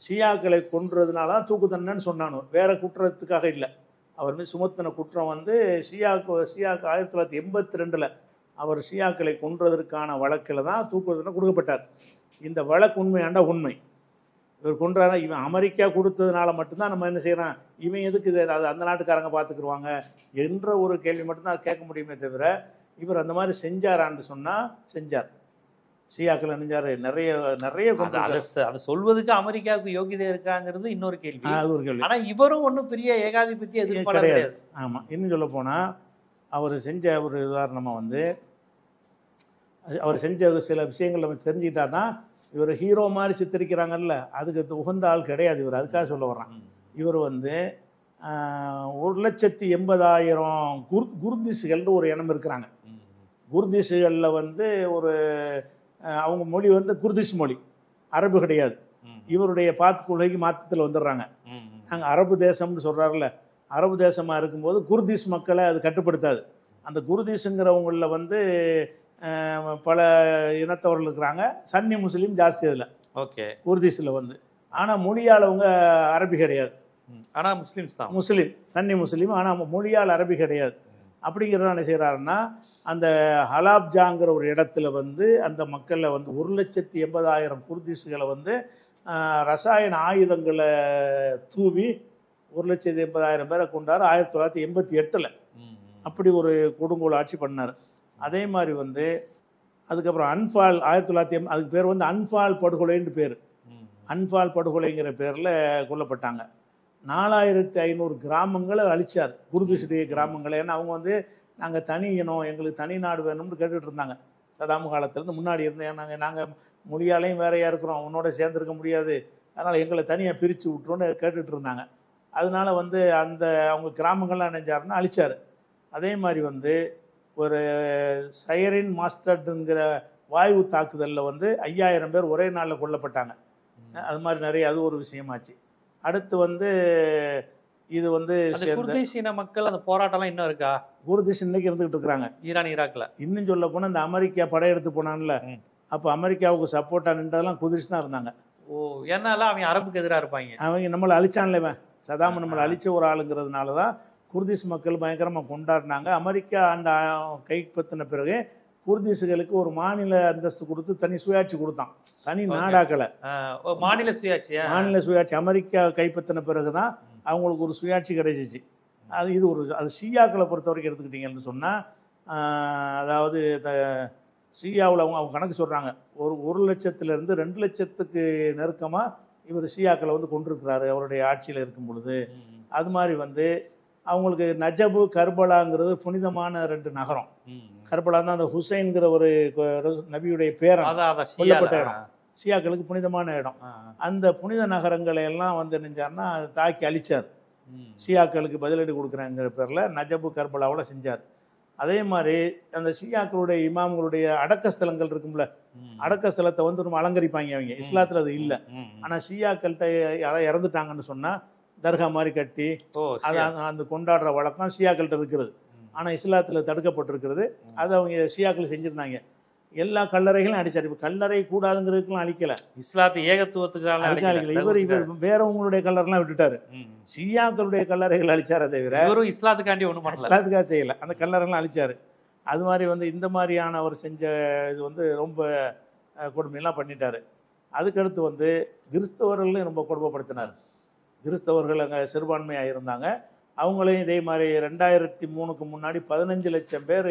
ஷியாக்களை கொன்றதுனால தான் தூக்கு தண்டனைன்னு சொன்னானு, வேறு குற்றத்துக்காக இல்லை. அவர் மீது சுமத்தின குற்றம் வந்து ஷியாக்கு 1982 அவர் ஷியாக்களை கொன்றதற்கான வழக்கில் தான் தூக்கு தண்டனை கொடுக்கப்பட்டார். இந்த வழக்கு உண்மையாண்டா உண்மை. இவர் கொன்றாரா, இவன் அமெரிக்கா கொடுத்ததுனால மட்டும்தான் நம்ம என்ன செய்கிறோம், இவன் எதுக்கு இது, அது அந்த நாட்டுக்காரங்க பார்த்துக்குருவாங்க என்ற ஒரு கேள்வி மட்டும்தான் கேட்க முடியுமே தவிர, இவர் அந்த மாதிரி செஞ்சாரான்னு சொன்னால் செஞ்சார். ஷியாக்கள் நினைஞ்சார், நிறைய நிறைய அதை சொல்வதுக்கு அமெரிக்காவுக்கு யோகிதை இருக்காங்கிறது இன்னொரு கேள்வி. அது ஒரு கேள்வி. ஆனால் இவரும் ஒன்றும் பெரிய ஏகாதிபத்தியம் எதுவும் கிடையாது. ஆமாம். இன்னும் சொல்ல போனால் அவர் செஞ்ச ஒரு உதாரணமாக வந்து அவர் செஞ்ச சில விஷயங்கள் நம்ம தெரிஞ்சுக்கிட்டா தான், இவர் ஹீரோ மாதிரி சித்தரிக்கிறாங்கல்ல, அதுக்கு உகந்த ஆள் கிடையாது இவர். அதுக்காக சொல்ல வர்றான். இவர் வந்து 1,80,000 குர்திஷுகள்னு ஒரு இனம் இருக்கிறாங்க. குர்திஷுகளில் வந்து ஒரு அவங்க மொழி வந்து குர்திஷ் மொழி, அரபு கிடையாது. இவருடைய கொள்கைக்கு மாற்றத்தில் வந்துடுறாங்க. நாங்கள் அரபு தேசம்னு சொல்கிறாருல்ல, அரபு தேசமாக இருக்கும்போது குர்திஷ் மக்களை அது கட்டுப்படுத்தாது. அந்த குர்திஷுங்கிறவங்களில் வந்து பல இனத்தவர்கள் இருக்கிறாங்க. சன்னி முஸ்லீம் ஜாஸ்தி அதில். ஓகே. குர்திஷில் வந்து ஆனால் மொழியால் அவங்க அரபி கிடையாது. ஆனால் முஸ்லீம்ஸ் தான், முஸ்லீம் சன்னி முஸ்லீம், ஆனால் மொழியால் அரபி கிடையாது. அப்படிங்கிறத என்ன செய்கிறாருன்னா, அந்த ஹலாப்ஜாங்கிற ஒரு இடத்துல வந்து அந்த மக்களை வந்து 1,80,000 குர்திஷுகளை வந்து ரசாயன ஆயுதங்களை தூவி 1,80,000 பேரை கொண்டார் 1988. அப்படி ஒரு கொடுங்கோல் ஆட்சி பண்ணார். அதே மாதிரி வந்து அதுக்கப்புறம் அன்ஃபால் 1980, அதுக்கு பேர் வந்து அன்ஃபால் படுகொலைன்னு பேர். அன்ஃபால் படுகொலைங்கிற பேரில் கொல்லப்பட்டாங்க. 4,500 கிராமங்களை அழித்தார், குர்திஷுடைய கிராமங்களை. ஏன்னா அவங்க வந்து நாங்கள் தனி இனம், எங்களுக்கு தனி நாடு வேணும்னு கேட்டுட்டு இருந்தாங்க. சதாம் காலத்துலேருந்து முன்னாடி இருந்தேன், நாங்கள் மொழியாலையும் வேறையாக இருக்கிறோம், உன்னோட சேர்ந்துருக்க முடியாது, அதனால் எங்களை தனியாக பிரித்து விட்ருன்னு கேட்டுட்டு இருந்தாங்க. அதனால வந்து அந்த அவங்க கிராமங்கள்லாம் நினைஞ்சாருன்னா அழிச்சார். அதே மாதிரி வந்து ஒரு சயரின் மாஸ்டர்டுங்கிற வாயு தாக்குதலில் வந்து 5000 பேர் ஒரே நாளில் கொல்லப்பட்டாங்க. அது மாதிரி நிறைய அது ஒரு விஷயமாச்சு. அடுத்து வந்து இது வந்து குர்திஷ் இன மக்கள் அந்த போராட்டம்லாம் இன்னும் இருக்கா? குர்திஷ் இன்னைக்கு இருந்துகிட்டு இருக்கிறாங்க ஈரான் ஈராக்ல. இன்னும் சொல்ல போனால் இந்த அமெரிக்கா படையெடுத்து போனான்ல, அப்போ அமெரிக்காவுக்கு சப்போர்ட்டாக நின்றதெல்லாம் குர்திஷ் தான் இருந்தாங்க. ஓ, ஏன்னால அவங்க அரபுக்கு எதிராக இருப்பாங்க. அவங்க நம்மளை அழிச்சான்லவன் சதாம் நம்மளை அழிச்ச ஒரு ஆளுங்கிறதுனால தான் குர்திஷ் மக்கள் பயங்கரமாக கொண்டாடினாங்க. அமெரிக்கா அந்த கைப்பற்றின பிறகு குர்திஷுகளுக்கு ஒரு மாநில அந்தஸ்து கொடுத்து தனி சுயாட்சி கொடுத்தான். தனி நாடாக்கலை, மாநில சுயாட்சி. மாநில சுயாட்சி அமெரிக்கா கைப்பற்றின பிறகு தான் அவங்களுக்கு ஒரு சுயாட்சி கிடைச்சிச்சு. இது ஒரு அது ஷியாக்களை பொறுத்த வரைக்கும் எடுத்துக்கிட்டிங்கன்னு சொன்னால், அதாவது ஷியாவில் அவங்க கணக்கு சொல்கிறாங்க, 1 லட்சத்துலேருந்து 2 லட்சத்துக்கு நெருக்கமாக இவர் ஷியாக்களை வந்து கொண்டிருக்கிறாரு அவருடைய ஆட்சியில் இருக்கும் பொழுது. அது மாதிரி வந்து அவங்களுக்கு நஜபு கர்பலாங்கிறது புனிதமான 2 நகரம். கர்பலா தான் அந்த ஹுசைன்கிற ஒரு நபியுடைய பேரன் கொல்லப்பட்ட இடம், ஷியாக்களுக்கு புனிதமான இடம். அந்த புனித நகரங்களை எல்லாம் வந்து நினைஞ்சார்னா தாக்கி அழிச்சார். ஷியாக்களுக்கு பதிலடி கொடுக்குறாங்கிற பேரில் நஜபு கர்பலாவில் செஞ்சார். அதே மாதிரி அந்த ஷியாக்களுடைய இமாம்களுடைய அடக்க ஸ்தலங்கள் இருக்கும்ல, அடக்க ஸ்தலத்தை வந்து ரொம்ப அலங்கரிப்பாங்க அவங்க. இஸ்லாத்தில் அது இல்லை. ஆனால் ஷியாக்கள்கிட்ட யாராவது இறந்துட்டாங்கன்னு சொன்னால் தர்கா மாதிரி கட்டி அதை அந்த கொண்டாடுற வழக்கம் ஷியாக்கள்கிட்ட இருக்கிறது. ஆனால் இஸ்லாத்தில் தடுக்கப்பட்டிருக்கிறது. அதை அவங்க ஷியாக்கள் செஞ்சுருந்தாங்க. எல்லா கல்லறைகளும் அடிச்சார். இப்போ கல்லறை கூடாதுங்கிறதுக்கெல்லாம் அழிக்கலை, இஸ்லாத்து ஏகத்துவத்துக்காக அழிக்கலை. இவர் வேறவங்களுடைய கல்லறைலாம் விட்டுட்டாரு. ஷியாக்களுடைய கல்லறைகள் அழிச்சாரே தவிர இஸ்லாத்துக்காண்டி ஒன்றும் இஸ்லாத்துக்காக செய்யலை. அந்த கல்லறைலாம் அழிச்சார். அது மாதிரி வந்து இந்த மாதிரியான அவர் செஞ்ச இது வந்து ரொம்ப கொடுமையெல்லாம் பண்ணிட்டார். அதுக்கடுத்து வந்து கிறிஸ்தவர்களையும் ரொம்ப கொடுமைப்படுத்தினார். கிறிஸ்தவர்கள் அங்கே சிறுபான்மையாக இருந்தாங்க. அவங்களையும் இதே மாதிரி 2003க்கு முன்னாடி 15 லட்சம் பேர்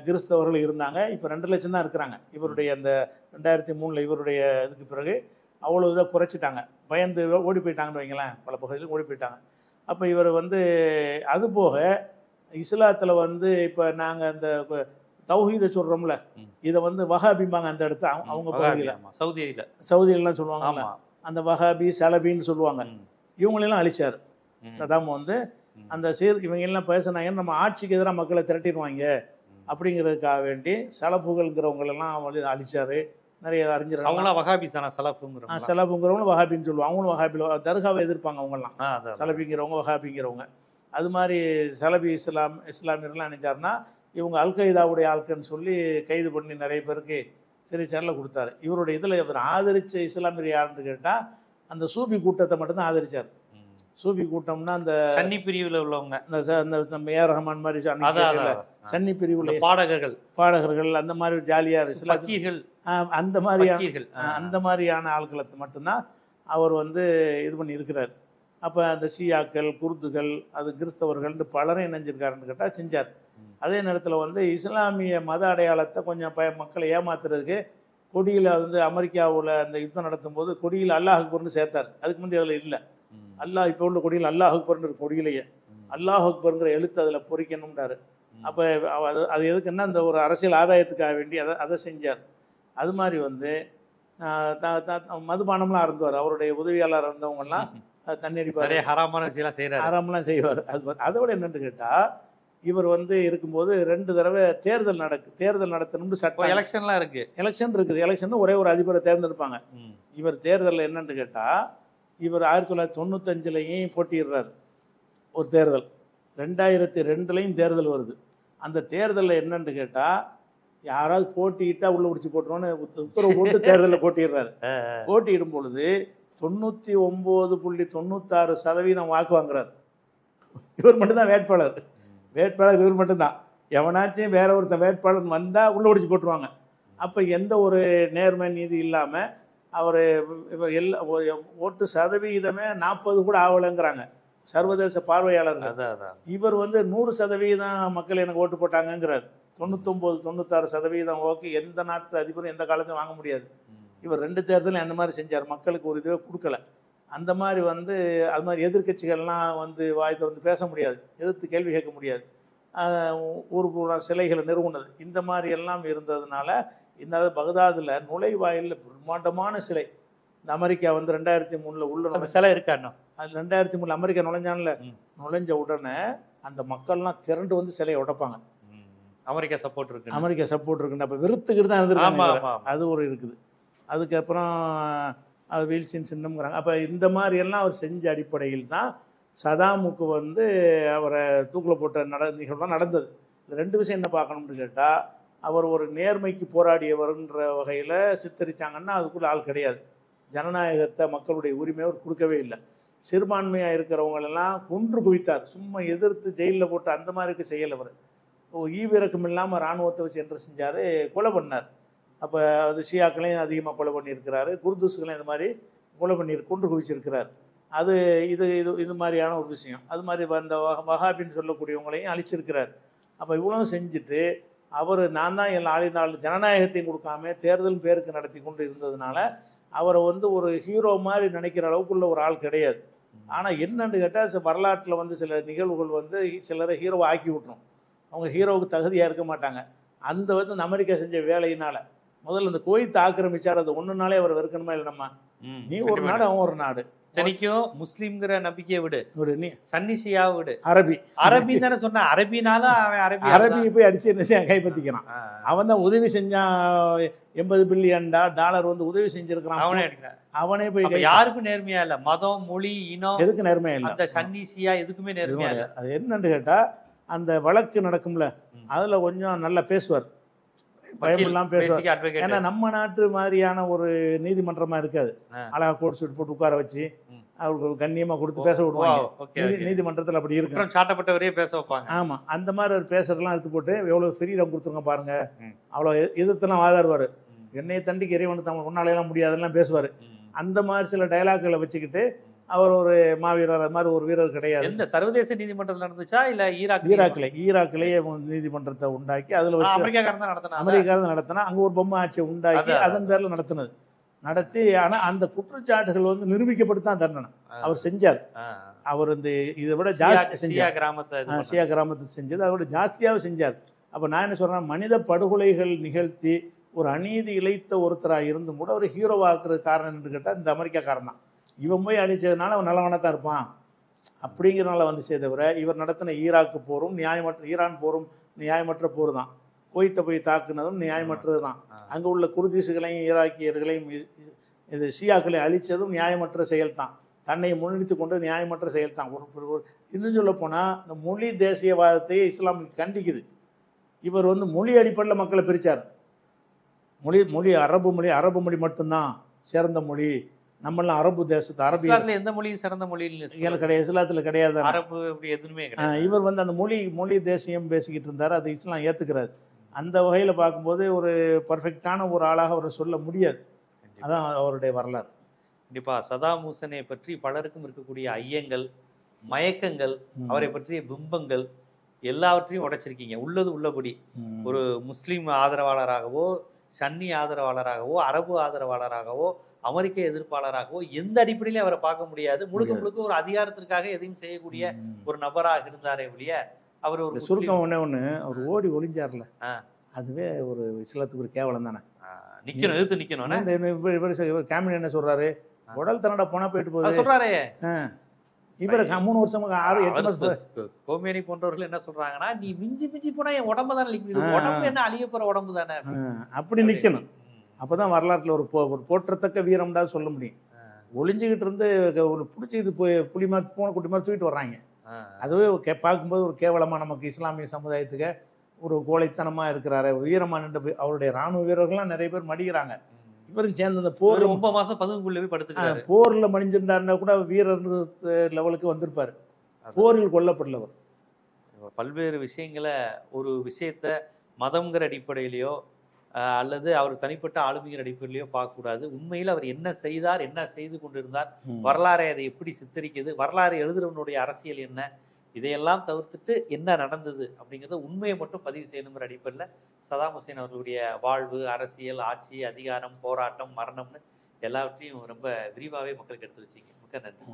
கிறிஸ்தவர்கள் இருந்தாங்க. இப்போ 2 லட்சம் தான் இருக்கிறாங்க. இவருடைய அந்த 2003 இவருடைய இதுக்கு பிறகு அவ்வளோ இதாக குறைச்சிட்டாங்க. பயந்து ஓடி போயிட்டாங்கன்னு வைங்களேன், பல பகுதியில் ஓடி போயிட்டாங்க. அப்போ இவர் வந்து அதுபோக இஸ்லாத்தில் வந்து இப்போ நாங்கள் அந்த தௌஹீதை சொல்கிறோம்ல, இதை வந்து வஹாபிம்பாங்க அந்த இடத்த அவங்க பகுதியில் சவுதியிலலாம் சொல்லுவாங்கல்ல, அந்த வஹாபி சலபின்னு சொல்லுவாங்க. இவங்களெல்லாம் அழிச்சார் சதாம் வந்து. அந்த இவங்கெல்லாம் பேசினாங்கன்னு நம்ம ஆட்சிக்கு எதிராக மக்களை திரட்டிடுவாங்க அப்படிங்கிறதுக்காக வேண்டி சலப்புகள்ங்கிறவங்களெல்லாம் அழிச்சார். நிறைய அறிஞர் சலப்புங்கிறவங்களும் வஹாபின்னு சொல்லுவாங்க. அவங்களும் வஹாபியில் தர்காவை எதிர்ப்பாங்க அவங்கெல்லாம். சலபிங்கிறவங்க வஹாபிங்கிறவங்க. அது மாதிரி சலபி இஸ்லாமியர்கள்லாம் நினைச்சாருன்னா இவங்க அல்கைதாவுடைய ஆட்கள்னு சொல்லி கைது பண்ணி நிறைய பேருக்கு சிறைச்சாலையில் கொடுத்தாரு. இவருடைய இதில் இவர் ஆதரித்த இஸ்லாமியர் யாருன்னு கேட்டால் அந்த சூபி கூட்டத்தை மட்டும்தான் ஆதரிச்சார். சூபி கூட்டம்னா அந்த சன்னி பிரிவில் உள்ளவங்க, நம்ம ஏஆர் ரஹ்மான் மாதிரி சன்னி பிரிவுல பாடகர்கள் அந்த மாதிரி ஜாலியார் இஸ்லாமியர்கள் அந்த மாதிரியான ஆட்களை மட்டும்தான் அவர் வந்து இது பண்ணி இருக்கிறார். அப்போ அந்த ஷியாக்கள் குர்துகள் அது கிறிஸ்தவர்கள்னு பலரும் இணைஞ்சிருக்காருன்னு கேட்டால் செஞ்சார். அதே நேரத்தில் வந்து இஸ்லாமிய மத அடையாளத்தை கொஞ்சம் மக்களை ஏமாத்துறதுக்கு கொடியில் வந்து அமெரிக்காவில் அந்த யுத்தம் நடத்தும் போது கொடியில் அல்லாஹ் அக்பர்னு சேர்த்தார். அதுக்கு முந்தைய அதில் இல்லை. அல்லாஹ் இப்போ உள்ள கொடியில் அல்லாஹ் அக்பர்னு கொடியிலேயே அல்லாஹ் அக்பருங்கிற எழுத்து அதில் பொறிக்கணும்ன்றாரு. அப்போ அது எதுக்குன்னா அந்த ஒரு அரசியல் ஆதாயத்துக்காக வேண்டி அதை செஞ்சார். அது மாதிரி வந்து மதுபானம்லாம் அருந்துவார். அவருடைய உதவியாளர் இருந்தவங்கலாம் தண்ணி அடிப்பார், ஹராம்லாம் செய்வார். அதை விட என்னன்னு கேட்டால் இவர் வந்து இருக்கும்போது 2 தடவை தேர்தல் நடத்தணும்னு சட்டம், எலெக்ஷன்லாம் இருக்குது. எலெக்ஷன் ஒரே ஒரு அதிபரை தேர்ந்தெடுப்பாங்க. இவர் தேர்தலில் என்னன்னு கேட்டால் இவர் 1995லையும் போட்டிடுறார் ஒரு தேர்தல், 2002லையும் தேர்தல் வருது. அந்த தேர்தலில் என்னன்னு கேட்டால் யாராவது போட்டியிட்டால் உள்ள பிடிச்சி போட்டுருவோன்னு உத்தரவு போட்டு தேர்தலில் போட்டிடுறாரு. போட்டியிடும் பொழுது 99.96% வாக்கு வாங்குறாரு. இவர் மட்டும்தான் வேட்பாளர் இவர் மட்டும்தான். எவனாச்சும் வேற ஒருத்தர் வேட்பாளர் வந்தால் உள்ள பிடிச்சி போட்டுருவாங்க. அப்போ எந்த ஒரு நேர்மை நீதி இல்லாமல் அவர் எல்லா ஓட்டு சதவீதமே 40 கூட ஆகலைங்கிறாங்க சர்வதேச பார்வையாளர்கள். இவர் வந்து 100% மக்கள் எனக்கு ஓட்டு போட்டாங்கங்கிறார். 99-96% ஓகே எந்த நாட்டு அதிபரும் எந்த காலத்தையும் வாங்க முடியாது. இவர் 2 தேர்தலும் அந்த மாதிரி செஞ்சார். மக்களுக்கு ஒரு இதுவே கொடுக்கல. அந்த மாதிரி வந்து அது மாதிரி எதிர்கட்சிகள்லாம் வந்து வாய் திறந்து பேச முடியாது, எதிர்த்து கேள்வி கேட்க முடியாது, ஊருக்கு சிலைகளை நிறுவனது இந்த மாதிரி எல்லாம் இருந்ததுனால இந்த பகதாதில் நுழைவாயிலில் பிரம்மாண்டமான சிலை, இந்த அமெரிக்கா வந்து 2003 உள்ள அந்த சிலை இருக்காண்ணா அது 2003 அமெரிக்கா நுழைஞ்சான்ல, ம். நுழைஞ்ச உடனே அந்த மக்கள்லாம் திரண்டு வந்து சிலையை உடைப்பாங்க. அமெரிக்கா சப்போர்ட் இருக்கு. அமெரிக்கா சப்போர்ட் இருக்குன்னு அப்போ வெறுத்துக்கிட்டு தான் ஆமா இருந்திருக்காங்க இவரை. ஆமா ஆமா. அது ஒரு இருக்குது. அதுக்கப்புறம் அது வீழ்ச்சின்னு சின்னம்ங்கிறாங்க. அப்போ இந்த மாதிரி எல்லாம் அவர் செஞ்ச அடிப்படையில் தான் சதாமுக்கு வந்து அவரை தூக்கில் போட்ட நிகழ்வுலாம் நடந்தது. இந்த 2 விஷயம் என்ன பார்க்கணும்னு கேட்டால், அவர் ஒரு நேர்மைக்கு போராடியவர்ன்ற வகையில் சித்தரித்தாங்கன்னா அதுக்குள்ள ஆள் கிடையாது. ஜனநாயகத்தை மக்களுடைய உரிமையை அவர் கொடுக்கவே இல்லை. சிறுபான்மையாக இருக்கிறவங்களெல்லாம் கொன்று குவித்தார். சும்மா எதிர்த்து ஜெயிலில் போட்டு அந்த மாதிரிக்கு செய்யலை அவர். ஈவிரக்கம் இல்லாமல் இராணுவத்தை வச்சு என்ன செஞ்சார், கொலை பண்ணார். அப்போ அது ஷியாக்களையும் அதிகமாக கொலை பண்ணியிருக்கிறாரு, குர்துஸ்களையும் இந்த மாதிரி கொலை கொன்று குவிச்சிருக்கிறார். அது இது இது இது மாதிரியான ஒரு விஷயம். அது மாதிரி அந்த வஹாபின்னு சொல்லக்கூடியவங்களையும் அழிச்சிருக்கிறார். அப்போ இவ்வளோ செஞ்சுட்டு அவர் நான் தான் எல்லா ஆளினால் ஜனநாயகத்தையும் கொடுக்காம தேர்தல் பேருக்கு நடத்தி கொண்டு இருந்ததுனால அவரை வந்து ஒரு ஹீரோ மாதிரி நினைக்கிற அளவுக்குள்ள ஒரு ஆள் கிடையாது. ஆனால் என்னன்னு கேட்டால் வரலாற்றில் வந்து சில நிகழ்வுகள் வந்து சிலரை ஹீரோவை ஆக்கி விட்டுரும். அவங்க ஹீரோவுக்கு தகுதியாக இருக்க மாட்டாங்க. அந்த வந்து இந்த அமெரிக்கா செஞ்ச வேலையினால் முதல்ல இந்த குவைத்தை ஆக்கிரமிச்சார். அது ஒன்றுனாலே அவர் வெறுக்கணுமா இல்லைம்மா? நீ ஒரு நாடு, அவன் ஒரு நாடு. தனிக்கும் முஸ்லீம்ங்கிற நம்பிக்கையை விடு, நீ சன்னி ஷியாவை விடு. அரபி தானே சொன்ன. அரபினாலும் அவன் அரபியை போய் அடிச்சு என்ன கைப்பற்றிக்கிறான். அவன் தான் உதவி செஞ்சான். $80 பில்லியன் வந்து உதவி செஞ்சிருக்கிறான். அவனே போய் யாருக்கும் நேர்மையா இல்ல. மதம், மொழி, இனம் எதுக்கு நேர்மையா இல்லை. அந்த சன்னி ஷியா எதுக்குமே நேர்மையா இல்லை. அது என்னன்னு கேட்டா அந்த வழக்கு நடக்கும்ல, அதுல கொஞ்சம் நல்லா பேசுவார், பயமெல்லாம் பேசுவார். ஏன்னா நம்ம நாட்டு மாதிரியான ஒரு நீதிமன்றமா இருக்காது. அழகா கோட் சூட் போட்டு உட்கார வச்சு அவருக்கு கண்ணியமா கொடுத்து பேச விடுவாங்க. நீதிமன்றத்தில் அப்படி இருக்கு. சாட்டப்பட்டவரே பேச வைப்பாங்க. ஆமா, அந்த மாதிரி ஒரு பேசுறதெல்லாம் எடுத்து போட்டு எவ்வளவு ஃப்ரீடம் கொடுத்துருங்க பாருங்க. அவ்வளோ எதிர்த்தெல்லாம் வாதாடுவார். என்னையை தண்டிக்கு இறைவனுக்கு தமிழ் உன்னாலையெல்லாம் முடியாதுலாம் பேசுவார். அந்த மாதிரி சில டைலாக்களை வச்சுக்கிட்டு அவர் ஒரு மாவீரர், அது மாதிரி ஒரு வீரர் கிடையாது. எந்த சர்வதேச நீதிமன்றத்தில் நடந்துச்சா இல்ல ஈராக்கிலேயே நீதிமன்றத்தை உண்டாக்கி அதில் வச்சு அமெரிக்காரன் நடத்தினா அங்கே ஒரு பொம்மை ஆட்சியை உண்டாக்கி அதன் பேரில் நடத்தி ஆனால் அந்த குற்றச்சாட்டுகள் வந்து நிரூபிக்கப்பட்டு தண்டனை அவர் செஞ்சார். அவர் இந்த இதை விட ஜாஸ்தி செஞ்சார். ஷியா கிராமத்தை செஞ்சது அதை விட ஜாஸ்தியாக செஞ்சார். அப்போ நான் என்ன சொல்கிறேன், மனித படுகொலைகள் நிகழ்த்தி ஒரு அநீதி இழைத்த ஒருத்தராக இருந்தும் கூட ஒரு ஹீரோவாக்குறது காரணம் என்று கேட்டால் இந்த அமெரிக்காக்காரன் தான். இவன் போய் அடித்ததுனால அவன் நல்லவனாக தான் இருப்பான் அப்படிங்கிறனால வந்துச்சே தவிர இவர் நடத்தின ஈராக்கு போரும் ஈரான் போரும் நியாயமற்ற போர் தான். குவைத்தை போய் தாக்குனதும் நியாயமற்றது தான். அங்கே உள்ள குர்திஷுகளையும் ஈராக்கியர்களையும் இது ஷியாக்களையும் அழித்ததும் நியாயமற்ற செயல் தான். தன்னை முன்னிறுத்தி கொண்டு நியாயமற்ற செயல் தான். இன்னும் சொல்ல போனால் இந்த மொழி தேசியவாதத்தையே இஸ்லாம் கண்டிக்குது. இவர் வந்து மொழி அடிப்படையில் மக்களை பிரித்தார். அரபு மொழி மட்டும்தான் சிறந்த மொழி. நம்மளாம் அரபு தேசத்து அரபு எந்த மொழியும் சிறந்த மொழி கிடையாது, இஸ்லாத்தில் கிடையாது. எதுவுமே இவர் வந்து அந்த மொழி தேசியம் பேசிக்கிட்டு இருந்தார். அது இஸ்லாம் ஏற்றுக்கிறாரு. அந்த வகையில் பார்க்கும்போது ஒரு பர்ஃபெக்டான ஒரு ஆளாக அவரை சொல்ல முடியாது. அதான் அவருடைய வரலாறு. கண்டிப்பாக சதாம் ஹுசேனை பற்றி பலருக்கும் இருக்கக்கூடிய ஐயங்கள், மயக்கங்கள், அவரை பற்றிய பிம்பங்கள் எல்லாவற்றையும் உடைச்சிருக்கீங்க. உள்ளது உள்ளபடி ஒரு முஸ்லீம் ஆதரவாளராகவோ, சன்னி ஆதரவாளராகவோ, அரபு ஆதரவாளராகவோ, அமெரிக்க எதிர்ப்பாளராகவோ எந்த அடிப்படையிலும் அவரை பார்க்க முடியாது. முழுக்க ஒரு அதிகாரத்திற்காக எதையும் செய்யக்கூடிய ஒரு நபராக இருந்தாரே ஒழிய அவர் ஒரு சுருக்கம் ஒண்ணு அவர் ஓடி ஒளிஞ்சார்ல, அதுவே ஒரு இஸ்லாத்துக்கு ஒரு கேவலம் தானே. நிக்கணும், எதிர்த்து நிக்கணும். கேமின் என்ன சொல்றாரு, உடல் தன்னோட போனா போயிட்டு போகுது சொல்றாரு. இவர் 3 வருஷமா 6-8 மாசம் கோமேனி போன்றவர்கள் என்ன சொல்றாங்கன்னா, நீ மிஞ்சி போனா என் உடம்பு தானே அழிக்குது, உடம்பு என்ன அழிய போற உடம்பு தானே, அப்படி நிக்கணும். அப்பதான் வரலாற்றுல ஒரு போற்றத்தக்க வீரம்டா சொல்ல முடியும். ஒளிஞ்சுக்கிட்டு இருந்து ஒரு பிடிச்சிக்கிட்டு போய் புலி மாதிரி பூனை குட்டி மாதிரி தூக்கிட்டு வர்றாங்க. அதுவே பார்க்கும்போது ஒரு கேவலமா நமக்கு இஸ்லாமிய சமுதாயத்துக்கு ஒரு கோழைத்தனமா இருக்கிறாரு. வீரமா நின்று அவருடைய ராணுவ வீரர்கள்லாம் நிறைய பேர் மடிக்கிறாங்க. இவரும் சேர்ந்து அந்த போர் 9 மாசம் பதுங்குள்ள போய் படுத்துட்டாரு. போர்ல மடிஞ்சிருந்தாருன்னா கூட வீரர் லெவலுக்கு வந்திருப்பாரு. போரில் கொல்லப்படலவர். பல்வேறு விஷயங்களை ஒரு விஷயத்த மதம்ங்கிற அடிப்படையிலையோ அல்லது அவர் தனிப்பட்ட ஆளுமைங்கிற அடிப்படையிலையோ பார்க்கக்கூடாது. உண்மையில் அவர் என்ன செய்தார், என்ன செய்து கொண்டிருந்தார், வரலாறை அதை எப்படி சித்தரிக்குது, வரலாறு எழுதுறவனுடைய அரசியல் என்ன, இதையெல்லாம் தவிர்த்துட்டு என்ன நடந்தது அப்படிங்கிறத உண்மையை மட்டும் பதிவு செய்யணுங்கிற அடிப்படையில் சதாம் ஹுசேன் அவர்களுடைய வாழ்வு, அரசியல், ஆட்சி, அதிகாரம், போராட்டம், மரணம்னு எல்லாவற்றையும் ரொம்ப விரிவாகவே மக்களுக்கு எடுத்து வச்சிங்க. மிக்க நன்றி.